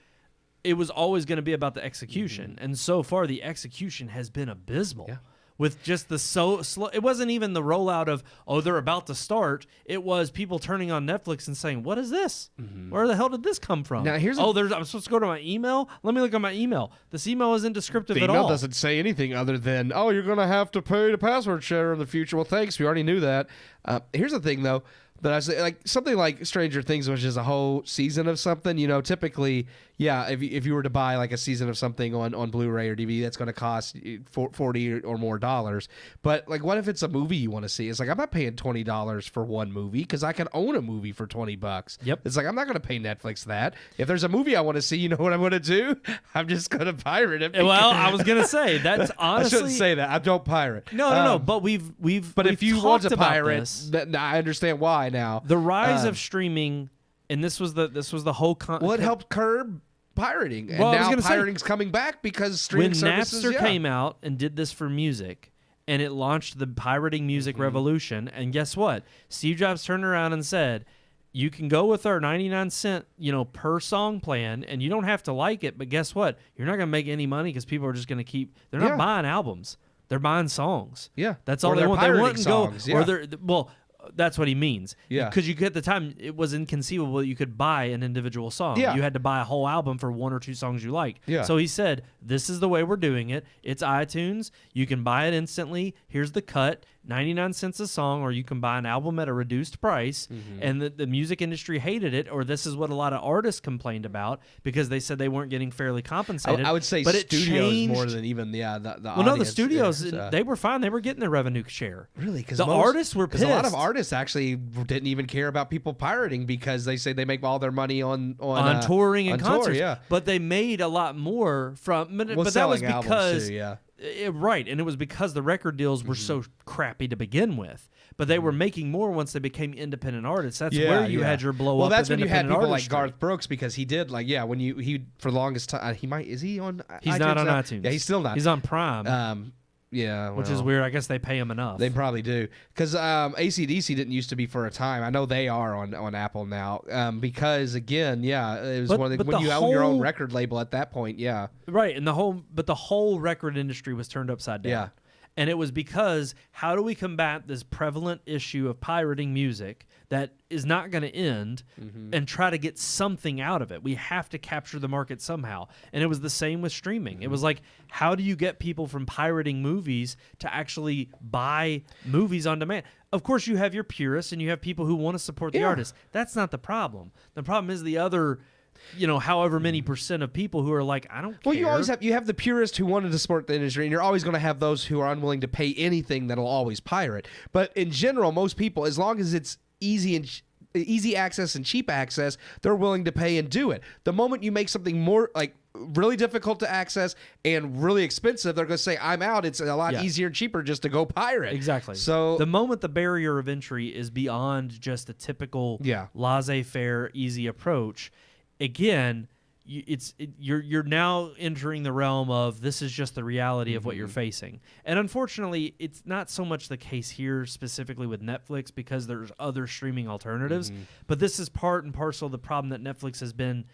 it was always going to be about the execution. And so far, the execution has been abysmal. Yeah. With just the slow. It wasn't even the rollout of, they're about to start. It was people turning on Netflix and saying, what is this? Where the hell did this come from?
Now, here's
I'm supposed to go to my email? Let me look at my email. This email isn't descriptive at all.
The email doesn't say anything other than, you're going to have to pay the password share in the future. Well, thanks. We already knew that. Here's the thing, though. But I say, like something like Stranger Things, which is a whole season of something, typically, if you were to buy like a season of something on Blu-ray or DVD, that's going to cost $40 or more. But like, what if it's a movie you want to see? It's like, I'm not paying $20 for one movie because I can own a movie for $20.
Yep.
It's like, I'm not going to pay Netflix that. If there's a movie I want to see, you know what I'm going to do? I'm just going to pirate it.
Well, I was going to say that's honestly.
I shouldn't say that. I don't pirate.
No. But But
if you want to pirate, I understand why. Now
the rise of streaming, and this was the whole
it helped curb pirating, and
now
pirating's coming back because streaming services.
When Napster came out and did this for music, and it launched the pirating music revolution, and guess what? Steve Jobs turned around and said, you can go with our 99-cent, per song plan, and you don't have to like it, but guess what? You're not going to make any money because people are just going to they're not buying albums. They're buying songs.
Yeah.
That's all they want. They want to go, that's what he means.
Yeah.
Because at the time, it was inconceivable that you could buy an individual song.
Yeah.
You had to buy a whole album for one or two songs you like.
Yeah.
So he said, this is the way we're doing it. It's iTunes. You can buy it instantly. Here's the cut. 99 cents a song, or you can buy an album at a reduced price. And the music industry hated it, or this is what a lot of artists complained about because they said they weren't getting fairly compensated.
I would say studios more than even the audience.
No, the studios, they were fine. They were getting their revenue share.
Really? Because
the artists were pissed.
Because a lot of artists actually didn't even care about people pirating because they say they make all their money on
touring and concerts.
Yeah.
But they made a lot more from. But that was because. Right, and it was because the record deals were so crappy to begin with. But they were making more once they became independent artists. That's where you had your blow up.
Well, that's when you had people
artistry.
like Garth Brooks because he did when he for the longest time is he on?
He's
iTunes
not on
now?
iTunes.
Yeah, he's still not.
He's on Prime.
Which
is weird. I guess they pay him enough.
They probably do. Because AC/DC didn't used to be for a time. I know they are on Apple now. Because, again, it was one of the... When you own your own record label at that point,
Right, and the whole record industry was turned upside down.
Yeah.
And it was because how do we combat this prevalent issue of pirating music that is not going to end and try to get something out of it? We have to capture the market somehow. And it was the same with streaming. It was like, how do you get people from pirating movies to actually buy movies on demand? Of course, you have your purists and you have people who want to support the artist. That's not the problem. The problem is the other... however many percent of people who are like, I don't care.
Well, you have the purists who wanted to support the industry, and you're always going to have those who are unwilling to pay anything that'll always pirate. But in general, most people, as long as it's easy access and cheap access, they're willing to pay and do it. The moment you make something more like really difficult to access and really expensive, they're going to say, I'm out. It's a lot easier and cheaper just to go pirate.
Exactly.
So
the moment the barrier of entry is beyond just a typical laissez-faire, easy approach, again, you're now entering the realm of this is just the reality of what you're facing. And unfortunately, it's not so much the case here specifically with Netflix because there's other streaming alternatives, but this is part and parcel of the problem that Netflix has been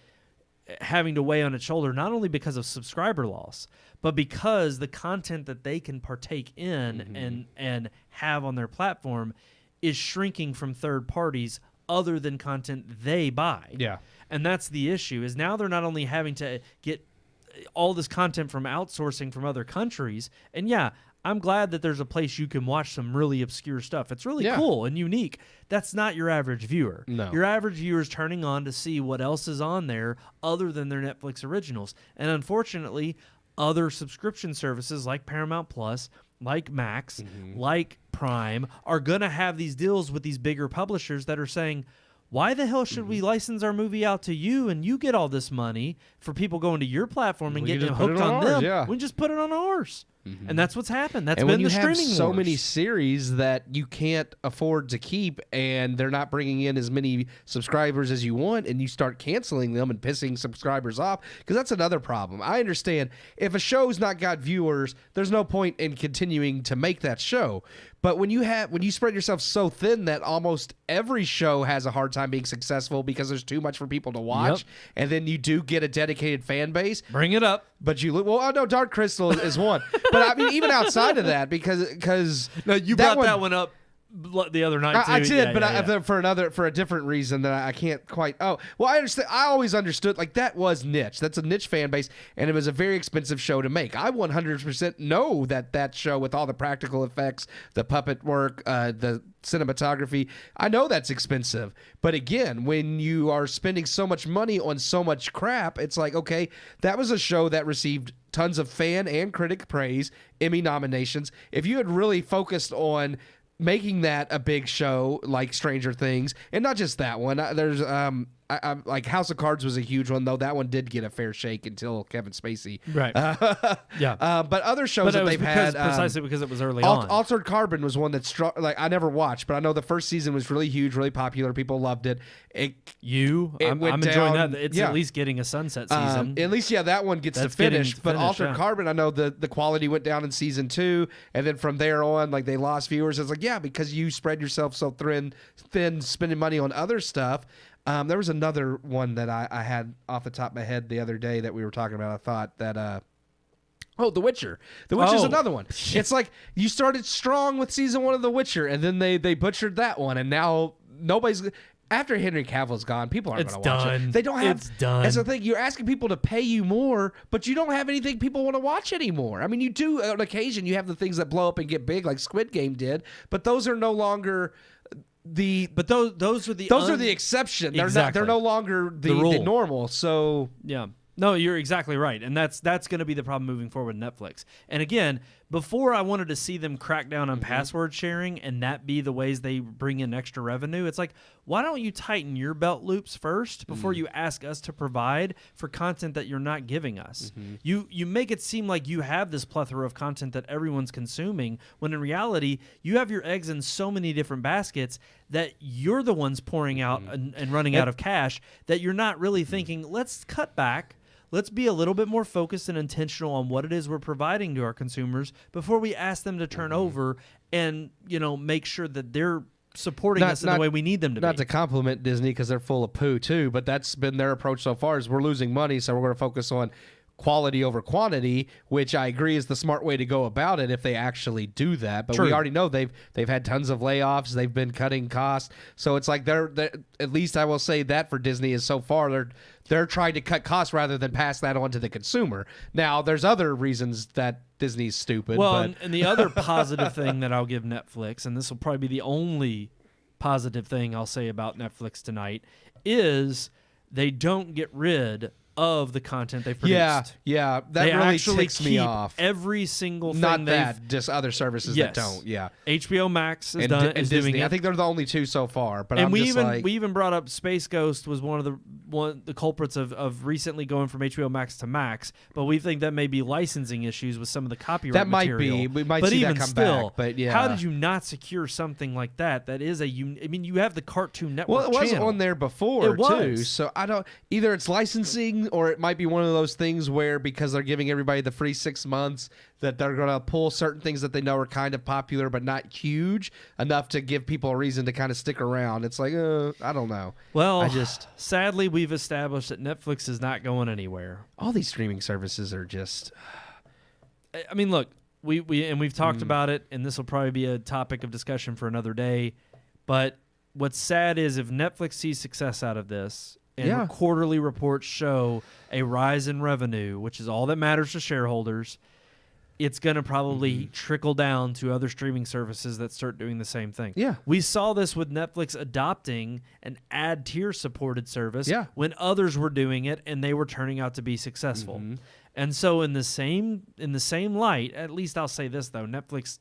having to weigh on its shoulder, not only because of subscriber loss, but because the content that they can partake in and have on their platform is shrinking from third parties other than content they buy.
Yeah.
And that's the issue, is now they're not only having to get all this content from outsourcing from other countries, and I'm glad that there's a place you can watch some really obscure stuff. It's really cool and unique. That's not your average viewer.
No.
Your average viewer is turning on to see what else is on there other than their Netflix originals. And unfortunately, other subscription services like Paramount Plus, like Max, like Prime, are going to have these deals with these bigger publishers that are saying, why the hell should we license our movie out to you and you get all this money for people going to your platform and getting hooked on them?
Yeah.
We just put it on ours. And that's what's happened. That's
and
been
when you
the streaming
have so
wars.
many series that you can't afford to keep, and they're not bringing in as many subscribers as you want, and you start canceling them and pissing subscribers off, because that's another problem. I understand if a show's not got viewers, there's no point in continuing to make that show. But when you spread yourself so thin that almost every show has a hard time being successful because there's too much for people to watch, and then you do get a dedicated fan base.
Bring it up.
But I know Dark Crystal is one. But I mean, even outside of that, because
no, you brought that one up the other night too.
I did, for a different reason that I can't quite. Oh, well, I understand. I always understood like that was niche. That's a niche fan base, and it was a very expensive show to make. I 100% know that show with all the practical effects, the puppet work, the cinematography, I know that's expensive. But again, when you are spending so much money on so much crap, it's like, okay, that was a show that received tons of fan and critic praise, Emmy nominations. If you had really focused on making that a big show like Stranger Things, and not just that one, there's like House of Cards was a huge one, though that one did get a fair shake until Kevin Spacey.
Right.
But other shows that they've had,
precisely because it was early on.
Altered Carbon was one that struck. Like I never watched, but I know the first season was really huge, really popular. People loved it.
I'm enjoying that. It's at least getting a sunset season.
At least, that one gets to finish. But Altered Carbon, I know the quality went down in season 2, and then from there on, like they lost viewers. It's like because you spread yourself so thin, spending money on other stuff. There was another one that I had off the top of my head the other day that we were talking about. I thought that The Witcher. The Witcher's another one. It's like you started strong with season 1 of The Witcher, and then they butchered that one, and now nobody's. After Henry Cavill's gone, people aren't going to watch it. They don't have.
It's done.
That's the thing. You're asking people to pay you more, but you don't have anything people want to watch anymore. I mean, you do on occasion. You have the things that blow up and get big, like Squid Game did, but those are no longer.
Those are the
exception.
Exactly.
They're no longer the normal. So
no, you're exactly right, and that's going to be the problem moving forward with Netflix. And again, before I wanted to see them crack down on password sharing and that be the ways they bring in extra revenue. It's like, why don't you tighten your belt loops first before you ask us to provide for content that you're not giving us? You make it seem like you have this plethora of content that everyone's consuming, when in reality, you have your eggs in so many different baskets that you're the ones pouring out and running out of cash, that you're not really thinking, let's cut back. Let's be a little bit more focused and intentional on what it is we're providing to our consumers before we ask them to turn over and, make sure that they're supporting us in the way we need them to be.
Not to compliment Disney because they're full of poo too, but that's been their approach so far is we're losing money, so we're going to focus on quality over quantity, which I agree is the smart way to go about it if they actually do that. But we already know they've had tons of layoffs. They've been cutting costs. So it's like they're at least I will say that for Disney is so far they're trying to cut costs rather than pass that on to the consumer. Now, there's other reasons that Disney's stupid.
Well, and the other positive thing that I'll give Netflix, and this will probably be the only positive thing I'll say about Netflix tonight, is they don't get rid of the content they produced.
Yeah. That
they
really
actually
ticks me
keep
off.
every single thing
Not that, just other services that don't. Yeah.
HBO Max is
And
done.
and
is
Disney.
doing it.
I think they're the only two so far. But
and
I'm
we
just
even
like,
we even brought up Space Ghost was one of the culprits of recently going from HBO Max to Max. But we think that may be licensing issues with some of the copyright
that might
material.
be. We might
but
see
even
that come
still,
back. But yeah,
how did you not secure something like that? That is I mean, you have the Cartoon Network.
Well, it was
channel.
on there before
It was.
too. So I don't. Either it's licensing, or it might be one of those things where because they're giving everybody the free 6 months, that they're going to pull certain things that they know are kind of popular but not huge enough to give people a reason to kind of stick around. It's like, I don't know.
Well, sadly, we've established that Netflix is not going anywhere.
All these streaming services are just.
I mean, look, we've talked about it, and this will probably be a topic of discussion for another day. But what's sad is if Netflix sees success out of this, and quarterly reports show a rise in revenue, which is all that matters to shareholders, it's going to probably trickle down to other streaming services that start doing the same thing.
Yeah.
We saw this with Netflix adopting an ad tier supported service when others were doing it and they were turning out to be successful. And so in the same light, at least I'll say this though, Netflix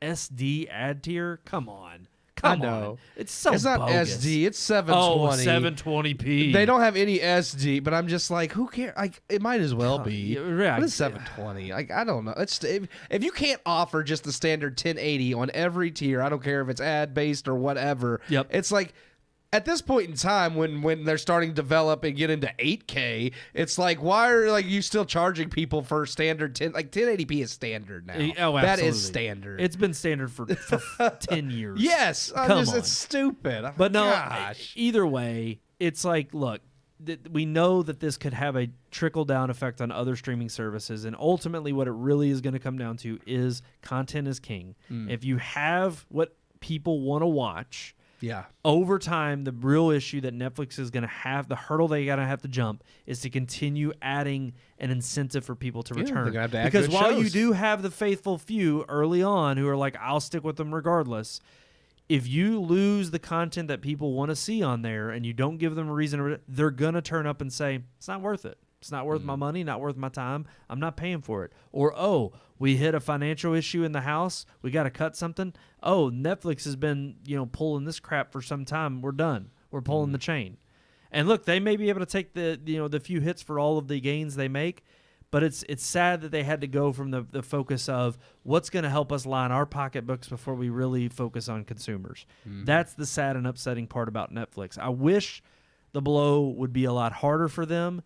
SD ad tier, come on. Come on. It's
It's not
bogus.
SD. It's 720.
Oh, 720p.
They don't have any SD, but I'm just like, who cares? Like, it might as well be.
Yeah,
What is 720? Like, I don't know. If you can't offer just the standard 1080 on every tier, I don't care if it's ad based or whatever.
Yep.
It's like, at this point in time, when they're starting to develop and get into 8K, it's like, why are you still charging people for standard 10? Like 1080p is standard now.
Oh, absolutely.
That is standard.
It's been standard for 10 years.
Yes, it's stupid.
But no,
gosh.
Either way, it's like, look, we know that this could have a trickle-down effect on other streaming services, and ultimately what it really is going to come down to is content is king. If you have what people want to watch, over time, the real issue that Netflix is going to have, the hurdle they got to have to jump, is to continue adding an incentive for people to return.
They're gonna have to add
because
good
while you
shows.
do have the faithful few early on who are like, I'll stick with them regardless, if you lose the content that people want to see on there and you don't give them a reason, they're going to turn up and say, it's not worth it. It's not worth my money, not worth my time. I'm not paying for it. Or, we hit a financial issue in the house. We got to cut something. Oh, Netflix has been, pulling this crap for some time. We're done. We're pulling the chain. And look, they may be able to take the few hits for all of the gains they make, but it's sad that they had to go from the focus of what's going to help us line our pocketbooks before we really focus on consumers. That's the sad and upsetting part about Netflix. I wish the blow would be a lot harder for them.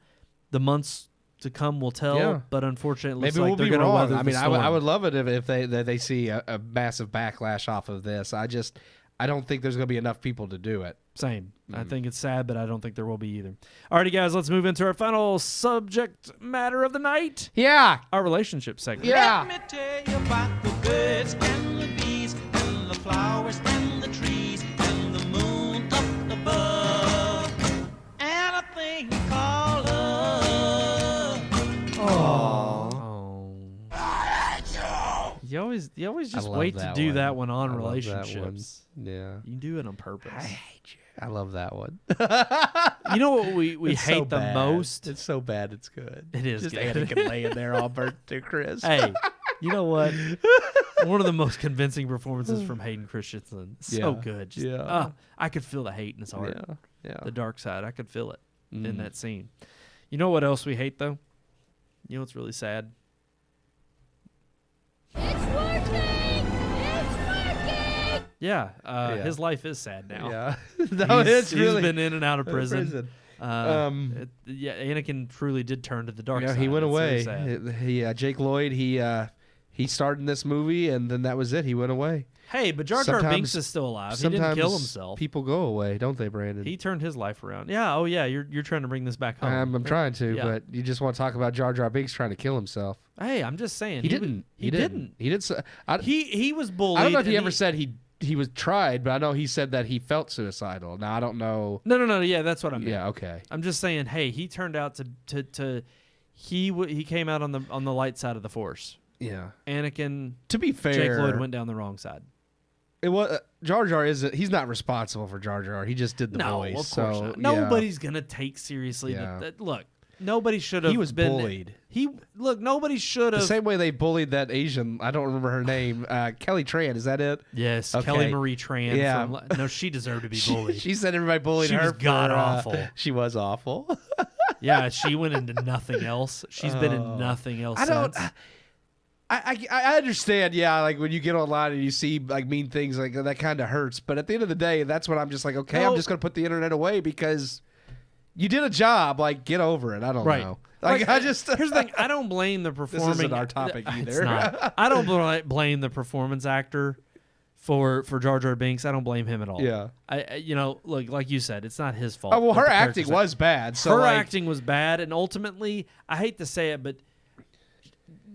The months to come will tell, but unfortunately, it looks
maybe
like
we'll
they're
be
going to
wrong.
weather
I mean,
the storm.
I would love it if they see a massive backlash off of this. I don't think there's going to be enough people to do it.
Same. I think it's sad, but I don't think there will be either. Alrighty, guys, let's move into our final subject matter of the night.
Yeah.
Our relationship segment.
Yeah.
Let me tell you about the birds and the bees and the flowers and the trees and the moon up above and a thing called love.
Oh. You always just wait to do that one on
I love that
relationships.
one. Yeah.
You do it on purpose.
I hate you. I love that one.
You know what we
It's so
hate the
bad.
most?
It's so bad. It's good.
It is
Just
good.
Anakin laying there all burnt to Chris.
Hey, you know what? One of the most convincing performances from Hayden Christensen. So
Yeah.
good. Just,
Yeah.
I could feel the hate in his heart.
Yeah.
The dark side. I could feel it in that scene. You know what else we hate, though? You know what's really sad?
It's working! It's working!
Yeah, his life is sad now.
Yeah. No, it's
He's
really
been in and out of prison.
Prison.
Anakin truly did turn to the dark side.
he went
It's very
away.
sad.
Jake Lloyd, he starred in this movie, and then that was it. He went away.
Hey, but Jar Jar
Sometimes-
Binks is still alive. He didn't kill himself.
People go away, don't they, Brandon?
He turned his life around. Yeah. Oh, yeah. You're trying to bring this back home.
I'm trying to,
Yeah.
but you just want to talk about Jar Jar Binks trying to kill himself.
Hey, I'm just saying.
He didn't.
He didn't.
He did.
He was bullied.
I don't know if he
and
ever said he was tried, but I know he said that he felt suicidal. Now I don't know.
No. Yeah, that's what I meant.
Yeah. Okay.
I'm just saying. Hey, he turned out he came out on the light side of the Force.
Yeah.
Anakin.
To be fair,
Jake Lloyd went down the wrong side.
It was Jar Jar isn't. He's not responsible for Jar Jar. He just did the
No,
voice.
of course
so,
not.
yeah.
Nobody's gonna take seriously.
Yeah.
Look, nobody should have.
He was
been
bullied.
Nobody should have.
The same way they bullied that Asian. I don't remember her name. Kelly Tran. Is that it?
Yes,
Okay.
Kelly Marie Tran.
Yeah.
No, she deserved to be bullied.
She said everybody bullied
She
her.
was god-awful.
She was awful.
Yeah, she went into nothing else. She's been in nothing else.
I don't.
since.
I understand, yeah, like when you get online and you see like mean things, like that kind of hurts. But at the end of the day, that's when I'm just like, okay, I'm just gonna put the internet away because you did a job. Like, get over it. I don't know. Like, I just
here's the thing. I don't blame the performing.
This isn't our topic either.
It's not. I don't blame the performance actor for Jar Jar Binks. I don't blame him at all.
Yeah.
Look, like you said, it's not his fault.
Oh well,
that
her
the
acting
character's
was bad. So
her
like,
acting was bad, and ultimately, I hate to say it, but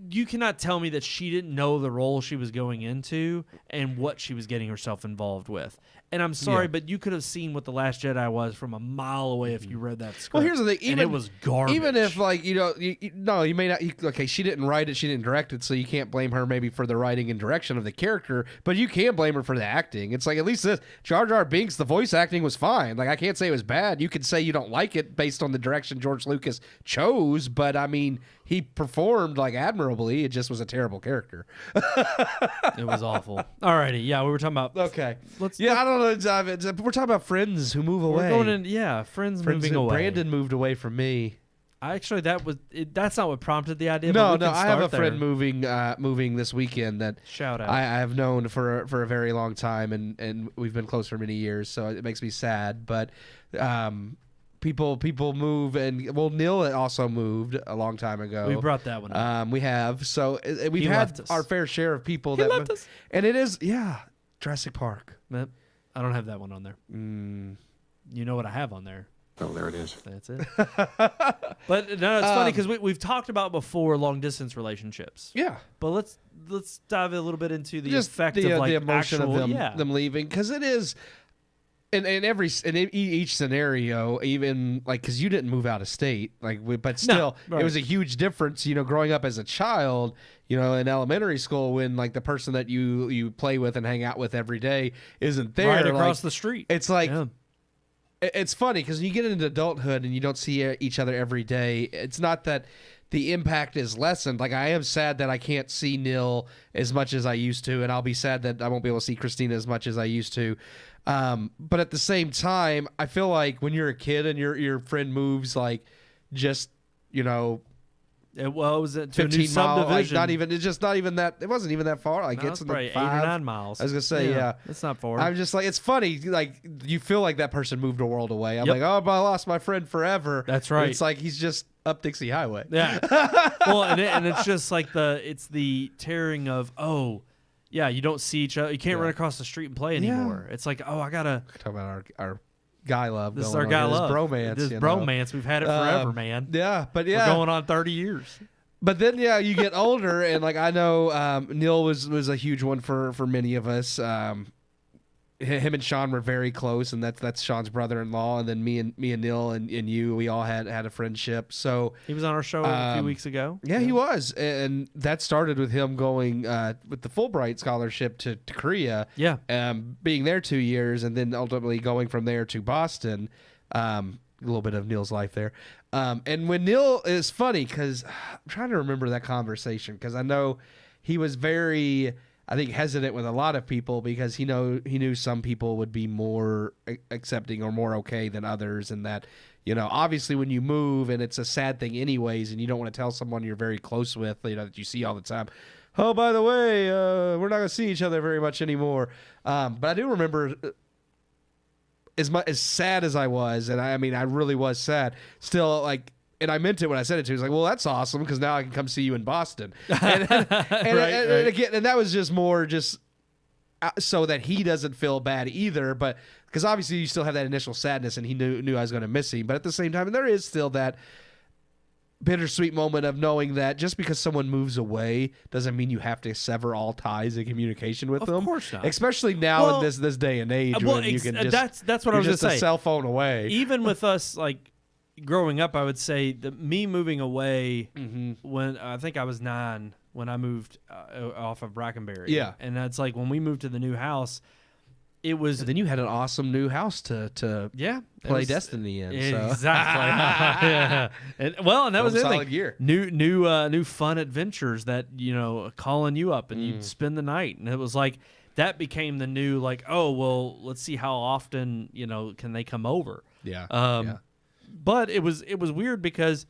you cannot tell me that she didn't know the role she was going into and what she was getting herself involved with. And I'm sorry, but you could have seen what The Last Jedi was from a mile away if you read that script.
Well, here's the thing.
And it was garbage.
Even if, like, you may not. Okay, she didn't write it, she didn't direct it, so you can't blame her maybe for the writing and direction of the character, but you can blame her for the acting. It's like, at least this Jar Jar Binks, the voice acting was fine. Like, I can't say it was bad. You could say you don't like it based on the direction George Lucas chose, but I mean, he performed like admirably. It just was a terrible character.
It was awful. Alrighty, yeah, we were talking about.
Okay.
I
I don't know. Dive into, we're talking about friends who move away.
We're going in, friends moving away.
Brandon moved away from me.
Actually, that's not what prompted the idea.
No,
but we can
I have a
start
friend
there.
moving this weekend that
Shout out.
I have known for a very long time, and we've been close for many years, so it makes me sad. But people move, and Neil also moved a long time ago.
We brought that one up.
We have, so we've had our fair share of people that
left us.
And it is Jurassic Park.
Yep. I don't have that one on there. You know what I have on there?
Oh, there it is.
That's it. But no, it's funny because we've talked about before long distance relationships.
Yeah,
but let's dive a little bit into the
just
effect
the,
of like
the emotion
actual,
of them leaving, because it is. In each scenario, even like, because you didn't move out of state, like, but still, it was a huge difference. Growing up as a child, in elementary school, when like the person that you play with and hang out with every day isn't there,
right across the street.
It's like, it's funny because when you get into adulthood and you don't see each other every day, it's not that the impact is lessened. Like, I am sad that I can't see Neil as much as I used to, and I'll be sad that I won't be able to see Christina as much as I used to. But at the same time, I feel like when you're a kid and your friend moves, like, just,
it was to
15
a new subdivision.
Like, it's just not even that. It wasn't even that far. Like, it's
probably 8 or
5
9 miles.
I was gonna say, yeah,
it's not far.
I'm just like, it's funny. Like, you feel like that person moved a world away. I'm like, oh, but I lost my friend forever.
That's right.
And it's like he's just up Dixie Highway.
Yeah. Well, and it's just like the tearing of, yeah, you don't see each other. You can't run across the street and play anymore. It's like, I gotta
talk about our guy love.
This is our guy love.
Bromance.
This bromance. We've had it forever, man.
Yeah, but
we're going on 30 years.
But then, you get older, and like, I know Neil was a huge one for many of us. Him and Sean were very close, and that's Sean's brother-in-law, and then me and Neil and you, we all had a friendship. So
he was on our show a few weeks ago.
Yeah, he was, and that started with him going with the Fulbright scholarship to Korea.
Yeah,
being there 2 years, and then ultimately going from there to Boston. A little bit of Neil's life there. And when Neil is funny, because I'm trying to remember that conversation, because I know he was very, I think, hesitant with a lot of people, because he knew some people would be more accepting or more okay than others, and that, obviously when you move, and it's a sad thing anyways, and you don't want to tell someone you're very close with, that you see all the time, oh, by the way, we're not going to see each other very much anymore. But I do remember, as sad as I was, and I mean, I really was sad, still, like, and I meant it when I said it to him. He was like, well, that's awesome, because now I can come see you in Boston. And again, and that was just more so that he doesn't feel bad either, but because obviously you still have that initial sadness, and he knew I was going to miss him. But at the same time, there is still that bittersweet moment of knowing that just because someone moves away doesn't mean you have to sever all ties and communication with them.
Of course not.
Especially now in this day and age, when you can just
that's what I was
just
going to say.
A cell phone away.
Even with us, like, growing up, I would say that me moving away when I think I was 9 when I moved off of Brackenberry.
Yeah.
And that's like when we moved to the new house, it was
And then you had an awesome new house to
it
play
was-
Destiny in. So.
Exactly. Yeah. And that was it.
solid
Like,
year.
New fun adventures that calling you up and you'd spend the night, and it was like that became the new like, oh well, let's see how often can they come over.
Yeah.
But it was weird because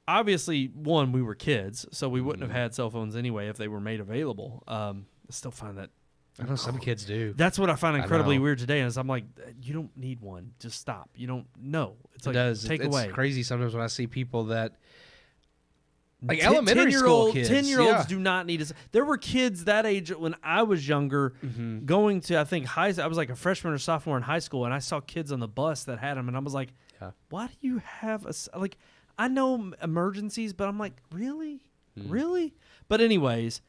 obviously one, we were kids, so we wouldn't have had cell phones anyway if they were made available. I still find that.
I know some kids do.
That's what I find incredibly
know.
weird today. Is I'm like, you don't need one. Just stop. You don't know. It's like,
It does.
take
it's
away.
crazy sometimes when I see people that like
10
elementary school kids.
10-year-olds
yeah.
do not need. There were kids that age when I was younger, going to I think I was like a freshman or sophomore in high school, and I saw kids on the bus that had them, and I was like, why do you have like? I know emergencies, but I'm like, really? But anyways.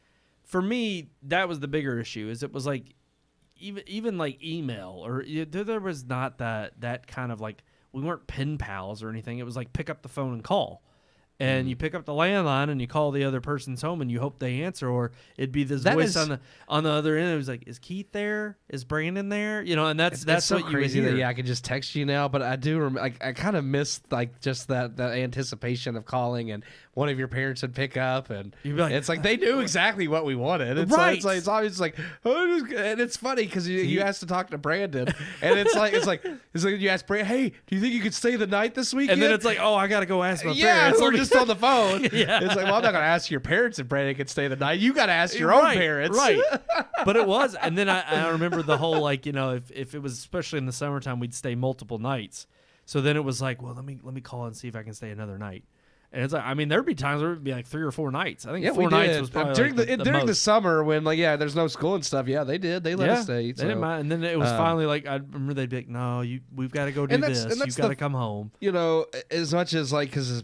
For me, that was the bigger issue. Is it was like, even like email or there was not that kind of like, we weren't pen pals or anything. It was like pick up the phone and call, and you pick up the landline and you call the other person's home and you hope they answer, or it'd be this voice on the other end. It was like, is Keith there? Is Brandon there? And that's
so
what you would
crazy
hear.
that I could just text you now. But I do I kind of miss like just that anticipation of calling and one of your parents would pick up and
You'd be like,
it's like they knew exactly what we wanted. It's
Right.
It's always like and it's funny because you asked to talk to Brandon and it's like you ask Brandon, hey, do you think you could stay the night this weekend?
And then it's like, oh, I gotta go ask my
yeah,
parents.
we're just on the phone.
Yeah.
It's like, well, I'm not gonna ask your parents if Brandon could stay the night. You got to ask your own parents,
Right. But it was, and then I remember the whole like if it was especially in the summertime, we'd stay multiple nights. So then it was like, well, let me call and see if I can stay another night. And it's like, I mean, there'd be times where it'd be like 3 or 4 nights. I think 4 nights was probably
during
like
during the
most.
summer when there's no school and stuff. Yeah, they did. They let us stay.
They didn't mind. And then it was finally like, I remember they'd be like, no, we've got to go do
And
this.
that's
You've got to come home.
As much as like because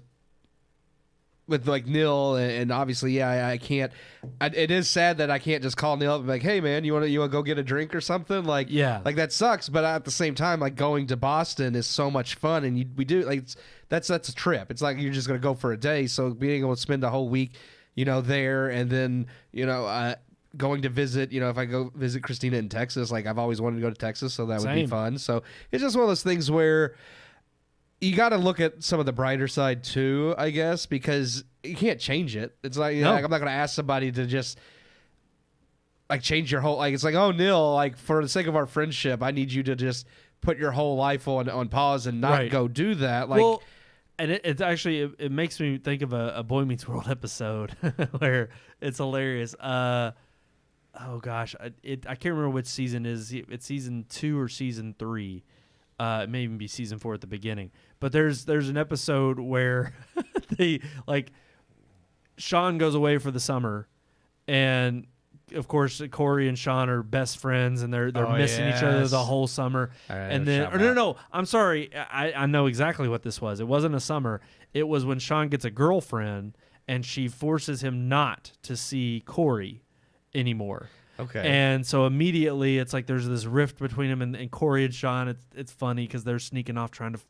with like Neil and obviously I can't. It is sad that I can't just call Neil up and be like, hey man, you want to go get a drink or something like like that sucks. But at the same time, like going to Boston is so much fun, and we do like that's a trip. It's like you're just gonna go for a day, so being able to spend a whole week, there, and then going to visit, if I go visit Christina in Texas, like I've always wanted to go to Texas, so that would be fun. So it's just one of those things where you got to look at some of the brighter side too, I guess, because you can't change it. It's like, like I'm not going to ask somebody to just like change your whole, like, it's like, oh, Neil, like for the sake of our friendship, I need you to just put your whole life on pause and not go do that. Like,
well, and it actually it makes me think of a Boy Meets World episode where it's hilarious. Oh gosh, I can't remember which season is. It's season 2 or season 3. It may even be season 4 at the beginning. But there's an episode where they like Sean goes away for the summer, and of course Corey and Sean are best friends, and they're missing each other the whole summer. And then no, I'm sorry, I know exactly what this was. It wasn't a summer. It was when Sean gets a girlfriend, and she forces him not to see Corey anymore.
okay.
And so immediately it's like there's this rift between him and Corey and Sean. It's funny because they're sneaking off trying to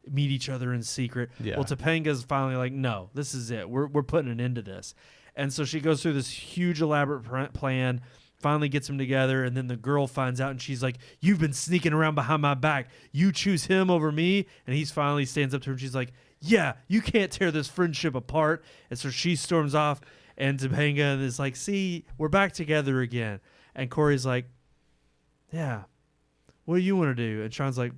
meet each other in secret.
Yeah.
Well, Topanga's finally like, no, this is it. We're putting an end to this. And so she goes through this huge elaborate plan, finally gets them together, and then the girl finds out and she's like, you've been sneaking around behind my back. You choose him over me. And he's finally stands up to her and she's like, yeah, you can't tear this friendship apart. And so she storms off. And Topanga is like, see, we're back together again. And Corey's like, yeah, what do you want to do? And Sean's like,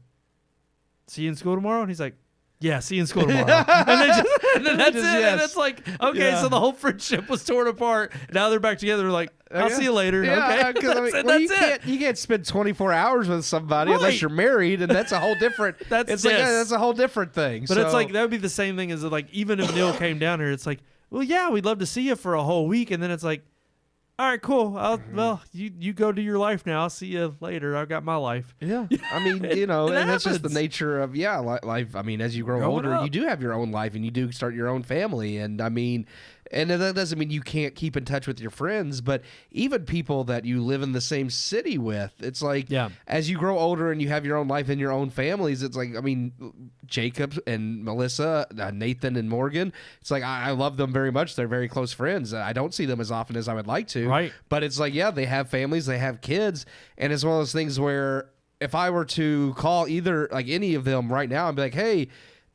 see you in school tomorrow? And he's like, yeah, see you in school tomorrow. and then that's it.
Yes.
And it's like, okay, so the whole friendship was torn apart. Now they're back together. Like, I'll see you later.
Yeah,
Okay.
that's you can't spend 24 hours with somebody unless you're married, and that's a whole different. that's a whole different thing.
But it's like that would be the same thing as like even if Neil came down here, it's like, well, yeah, we'd love to see you for a whole week, and then it's like, all right, cool. Well, you go do your life now. I'll see you later. I've got my life.
Yeah, I mean, and that's just the nature of life. I mean, as you grow older,
up.
you do have your own life, and you do start your own family, and I mean, And that doesn't mean you can't keep in touch with your friends, but even people that you live in the same city with, it's like as you grow older and you have your own life and your own families, it's like, I mean, Jacob and Melissa, Nathan and Morgan, it's like I love them very much. They're very close friends. I don't see them as often as I would like to.
Right.
But it's like, they have families, they have kids, and it's one of those things where if I were to call either, like any of them right now and be like, hey,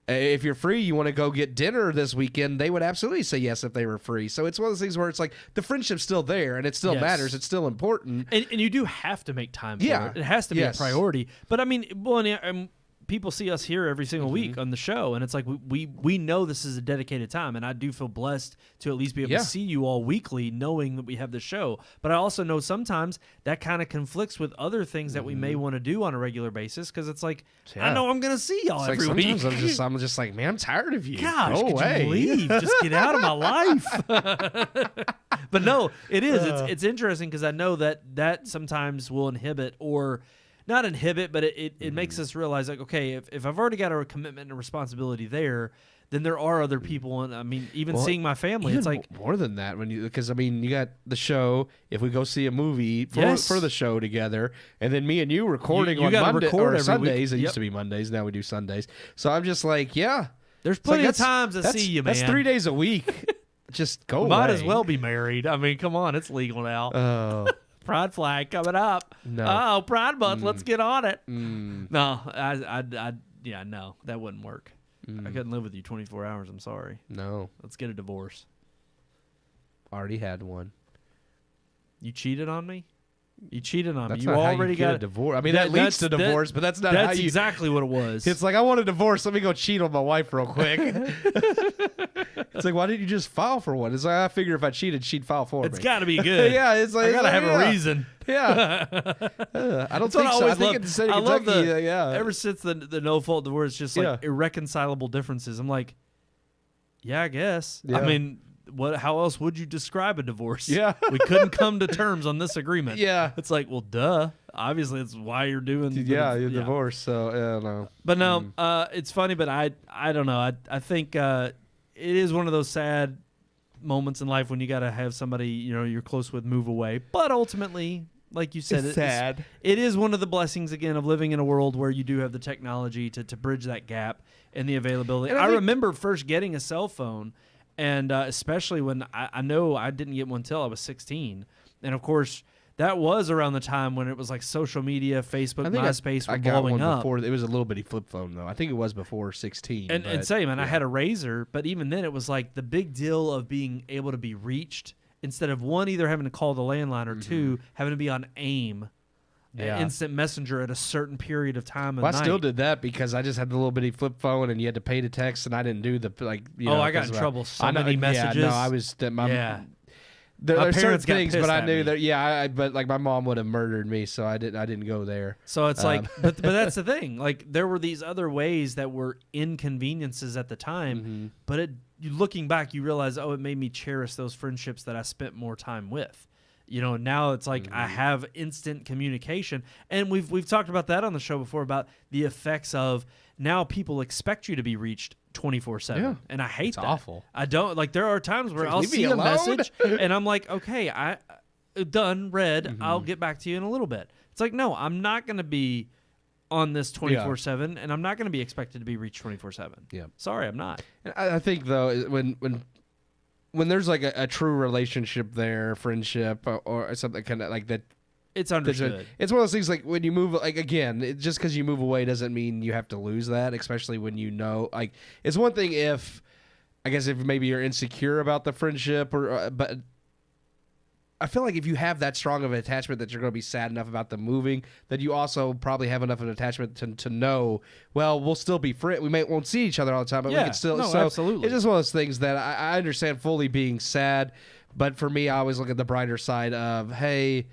if you're free, you want to go get dinner this weekend, they would absolutely say yes if they were free. So it's one of those things where it's like the friendship's still there and it still matters. It's still important.
And you do have to make time for it. It has to be a priority. But I mean, people see us here every single week on the show, and it's like we know this is a dedicated time, and I do feel blessed to at least be able to see you all weekly knowing that we have the show. But I also know sometimes that kind of conflicts with other things that we may want to do on a regular basis, because it's like, I know I'm going to see y'all every week.
Sometimes I'm just like, man, I'm tired of you.
Gosh,
go away.
You leave. Just get out of my life. But no, it is. It's interesting because I know that sometimes will inhibit or not inhibit, but it makes us realize, like, okay, if I've already got a commitment and responsibility there, then there are other people. And I mean, even seeing my family, it's like
more than that because I mean, you got the show. If we go see a movie for the show together, and then me and you recording on Monday or Sundays. It used to be Mondays. Now we do Sundays. So I'm just like,
there's plenty of times to see you, man.
That's 3 days a week. Just go away.
Might as well be married. I mean, come on, it's legal now.
Oh.
Pride flag coming up.
No.
Oh, Pride Month. Let's get on it.
Mm.
No, no, that wouldn't work. I couldn't live with you 24 hours. I'm sorry.
No.
Let's get a divorce.
Already had one.
You cheated on me? You cheated on
That's
me. You
not
already
how you
got
a divorce. I mean, that leads to divorce, but that's not how you.
That's exactly what it was.
It's like, I want a divorce. Let me go cheat on my wife real quick. It's like, why didn't you just file for one? It's like, I figure if I cheated, she'd file for me.
It's got to be good.
It's like,
I got to have a reason.
Yeah. I don't think so. I think in the state of Kentucky,
ever since the no-fault divorce, it's just like irreconcilable differences. I'm like, I guess.
Yeah.
I mean, how else would you describe a divorce?
Yeah.
We couldn't come to terms on this agreement.
Yeah.
It's like, well, duh. Obviously, it's why you're doing
your divorce. So, no.
But no, it's funny, but I don't know. I think it is one of those sad moments in life when you got to have somebody, you're close with move away. But ultimately, like you said,
it's sad.
It is one of the blessings, again, of living in a world where you do have the technology to bridge that gap and the availability. And I remember first getting a cell phone. And especially when I know I didn't get one till I was 16. And, of course, that was around the time when it was like social media, Facebook, MySpace were blowing up.
Before, it was a little bitty flip phone, though. I think it was before 16.
And same, and I had a Razor. But even then, it was like the big deal of being able to be reached instead of, one, either having to call the landline or two, having to be on AIM. Instant messenger at a certain period of time.
I still did that because I just had the little bitty flip phone and you had to pay to text, and I didn't do the
I got in trouble so many messages.
Yeah, no, I was
my
There are certain
parents got
things,
pissed
but I
at
knew
me.
that. But like my mom would have murdered me, so I didn't go there.
So it's like, but that's the thing. Like there were these other ways that were inconveniences at the time, but looking back, you realize, it made me cherish those friendships that I spent more time with. Now it's like I have instant communication, and we've talked about that on the show before about the effects of now people expect you to be reached 24/7, and I hate that. It's
awful.
I don't like. There are times where I'll see a message, and I'm like, okay, I done read. I'll get back to you in a little bit. It's like, no, I'm not going to be on this 24/7, and I'm not going to be expected to be reached 24/7.
Yeah,
sorry, I'm not.
And I think though when there's like a true relationship there, friendship or something kind of like that,
it's understood.
It's one of those things like when you move, like again, just because you move away doesn't mean you have to lose that, especially when like it's one thing if, I guess if maybe you're insecure about the friendship but I feel like if you have that strong of an attachment that you're going to be sad enough about them moving, that you also probably have enough of an attachment to know, well, we'll still be friends. We won't see each other all the time, but we can still.
No, absolutely.
It's just one of those things that I understand fully being sad, but for me, I always look at the brighter side of, hey,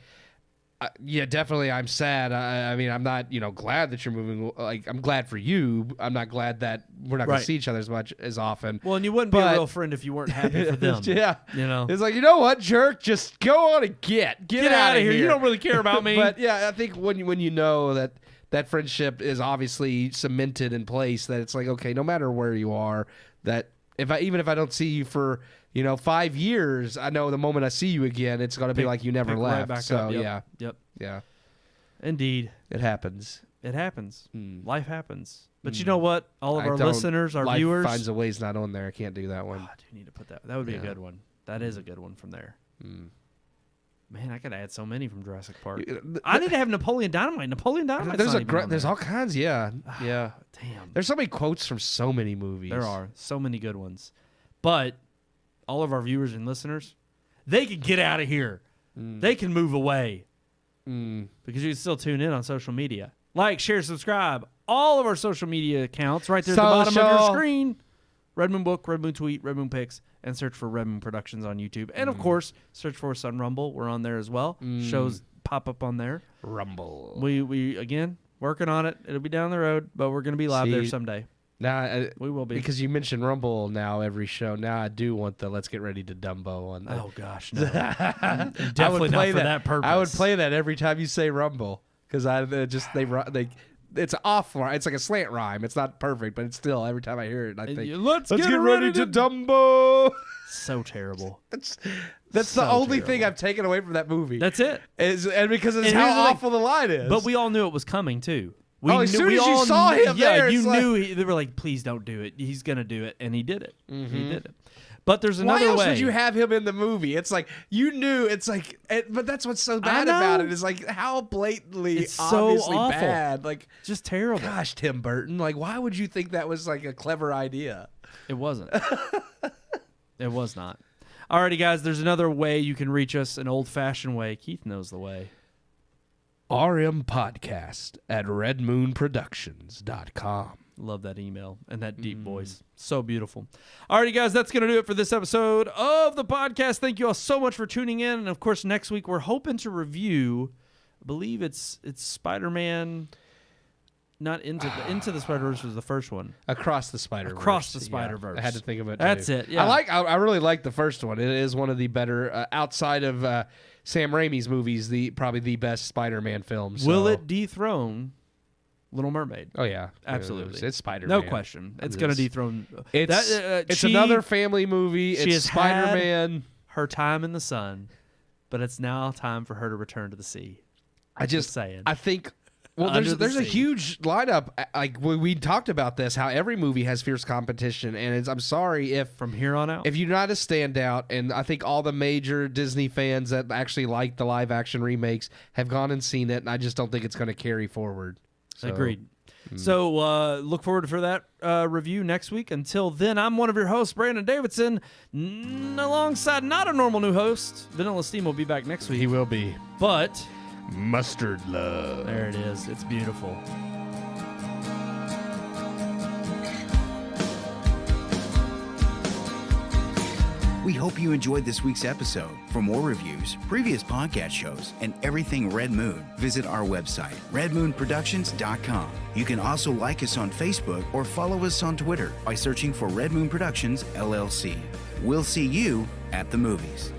definitely I'm sad. I mean, I'm not, glad that you're moving. Like, I'm glad for you. I'm not glad that we're not going to see each other as often.
Well, and you wouldn't be a real friend if you weren't happy for them.
It's like, you know what, jerk? Just go on and get out of here.
You don't really care about me.
But I think when you know that friendship is obviously cemented in place, that it's like, okay, no matter where you are, that even if I don't see you for 5 years, I know the moment I see you again, it's going to be like you never
pick
left.
right back
so
up. Yep.
yeah,
Indeed.
it happens.
It happens.
Hmm.
Life happens. But you know what? All of our listeners, our
Life
viewers.
finds a way's not on there. I can't do that one.
I do need to put that. That would be a good one. That is a good one from there. Man, I could add so many from Jurassic Park. I need to have Napoleon Dynamite. Napoleon Dynamite.
There's all kinds. Yeah.
Damn.
There's so many quotes from so many movies.
There are so many good ones. But all of our viewers and listeners, they can get out of here. They can move away. Because you can still tune in on social media. Like, share, subscribe. All of our social media accounts right there at the bottom of your screen. Red Moon Book, Red Moon Tweet, Red Moon Pics, and search for Red Moon Productions on YouTube. And, of course, search for us on Rumble. We're on there as well. Shows pop up on there.
Rumble.
We again, working on it. It'll be down the road, but we're going to be live there someday.
Now
we will be.
Because you mentioned Rumble now every show. Now I do want the Let's Get Ready to Dumbo on that.
Oh, gosh, no. Definitely not for that purpose.
I would play that every time you say Rumble. Because it's off. It's like a slant rhyme. It's not perfect, but it's still, every time I hear it, I think,
Let's get
ready to Dumbo.
So terrible.
That's the only thing I've taken away from that movie.
That's it.
And because it's
And
how
here's the thing,
awful the line is.
But we all knew it was coming, too.
As soon as you saw him there,
you
it's
knew. They were like, please don't do it. He's going to do it. And he did it. He did it. But there's another
Why else
way.
would you have him in the movie? It's like, you knew, it's like, but that's what's so bad about it, is like how blatantly,
It's so
obviously
awful.
bad. Like,
Just terrible.
gosh, Tim Burton, like, why would you think that was like a clever idea?
It wasn't. It was not. Alrighty, guys, there's another way you can reach us, an old-fashioned way. Keith knows the way.
RMPodcast at redmoonproductions.com.
Love that email and that deep voice. So beautiful. Alrighty, guys, that's going to do it for this episode of the podcast. Thank you all so much for tuning in. And, of course, next week we're hoping to review, I believe it's Spider-Man, not Into the Spider-Verse was the first one.
Across the Spider-Verse.
Across the Spider-Verse.
I had to think of it,
That's
too.
it, yeah.
I really like the first one. It is one of the better, outside of Sam Raimi's movies, probably the best Spider-Man film. So.
Will it dethrone Little Mermaid?
Oh, yeah.
Absolutely.
It's Spider-Man.
No question. It's going to dethrone.
It's another family movie.
She
It's
has
Spider-Man.
Her time in the sun, but it's now time for her to return to the sea. Just saying.
I think... Well,
Under
there's
the
a
sea.
huge lineup. Like we talked about this, how every movie has fierce competition, and I'm sorry if
From here on out.
if you're not a standout, and I think all the major Disney fans that actually like the live action remakes have gone and seen it, and I just don't think it's going to carry forward. So,
Agreed. So look forward for that review next week. Until then, I'm one of your hosts, Brandon Davidson, alongside not a normal new host. Vanilla Steam will be back next week.
He will be.
But
Mustard Love.
there it is. It's beautiful.
We hope you enjoyed this week's episode. For more reviews, previous podcast shows, and everything Red Moon, visit our website, redmoonproductions.com. You can also like us on Facebook or follow us on Twitter by searching for Red Moon Productions, LLC. We'll see you at the movies.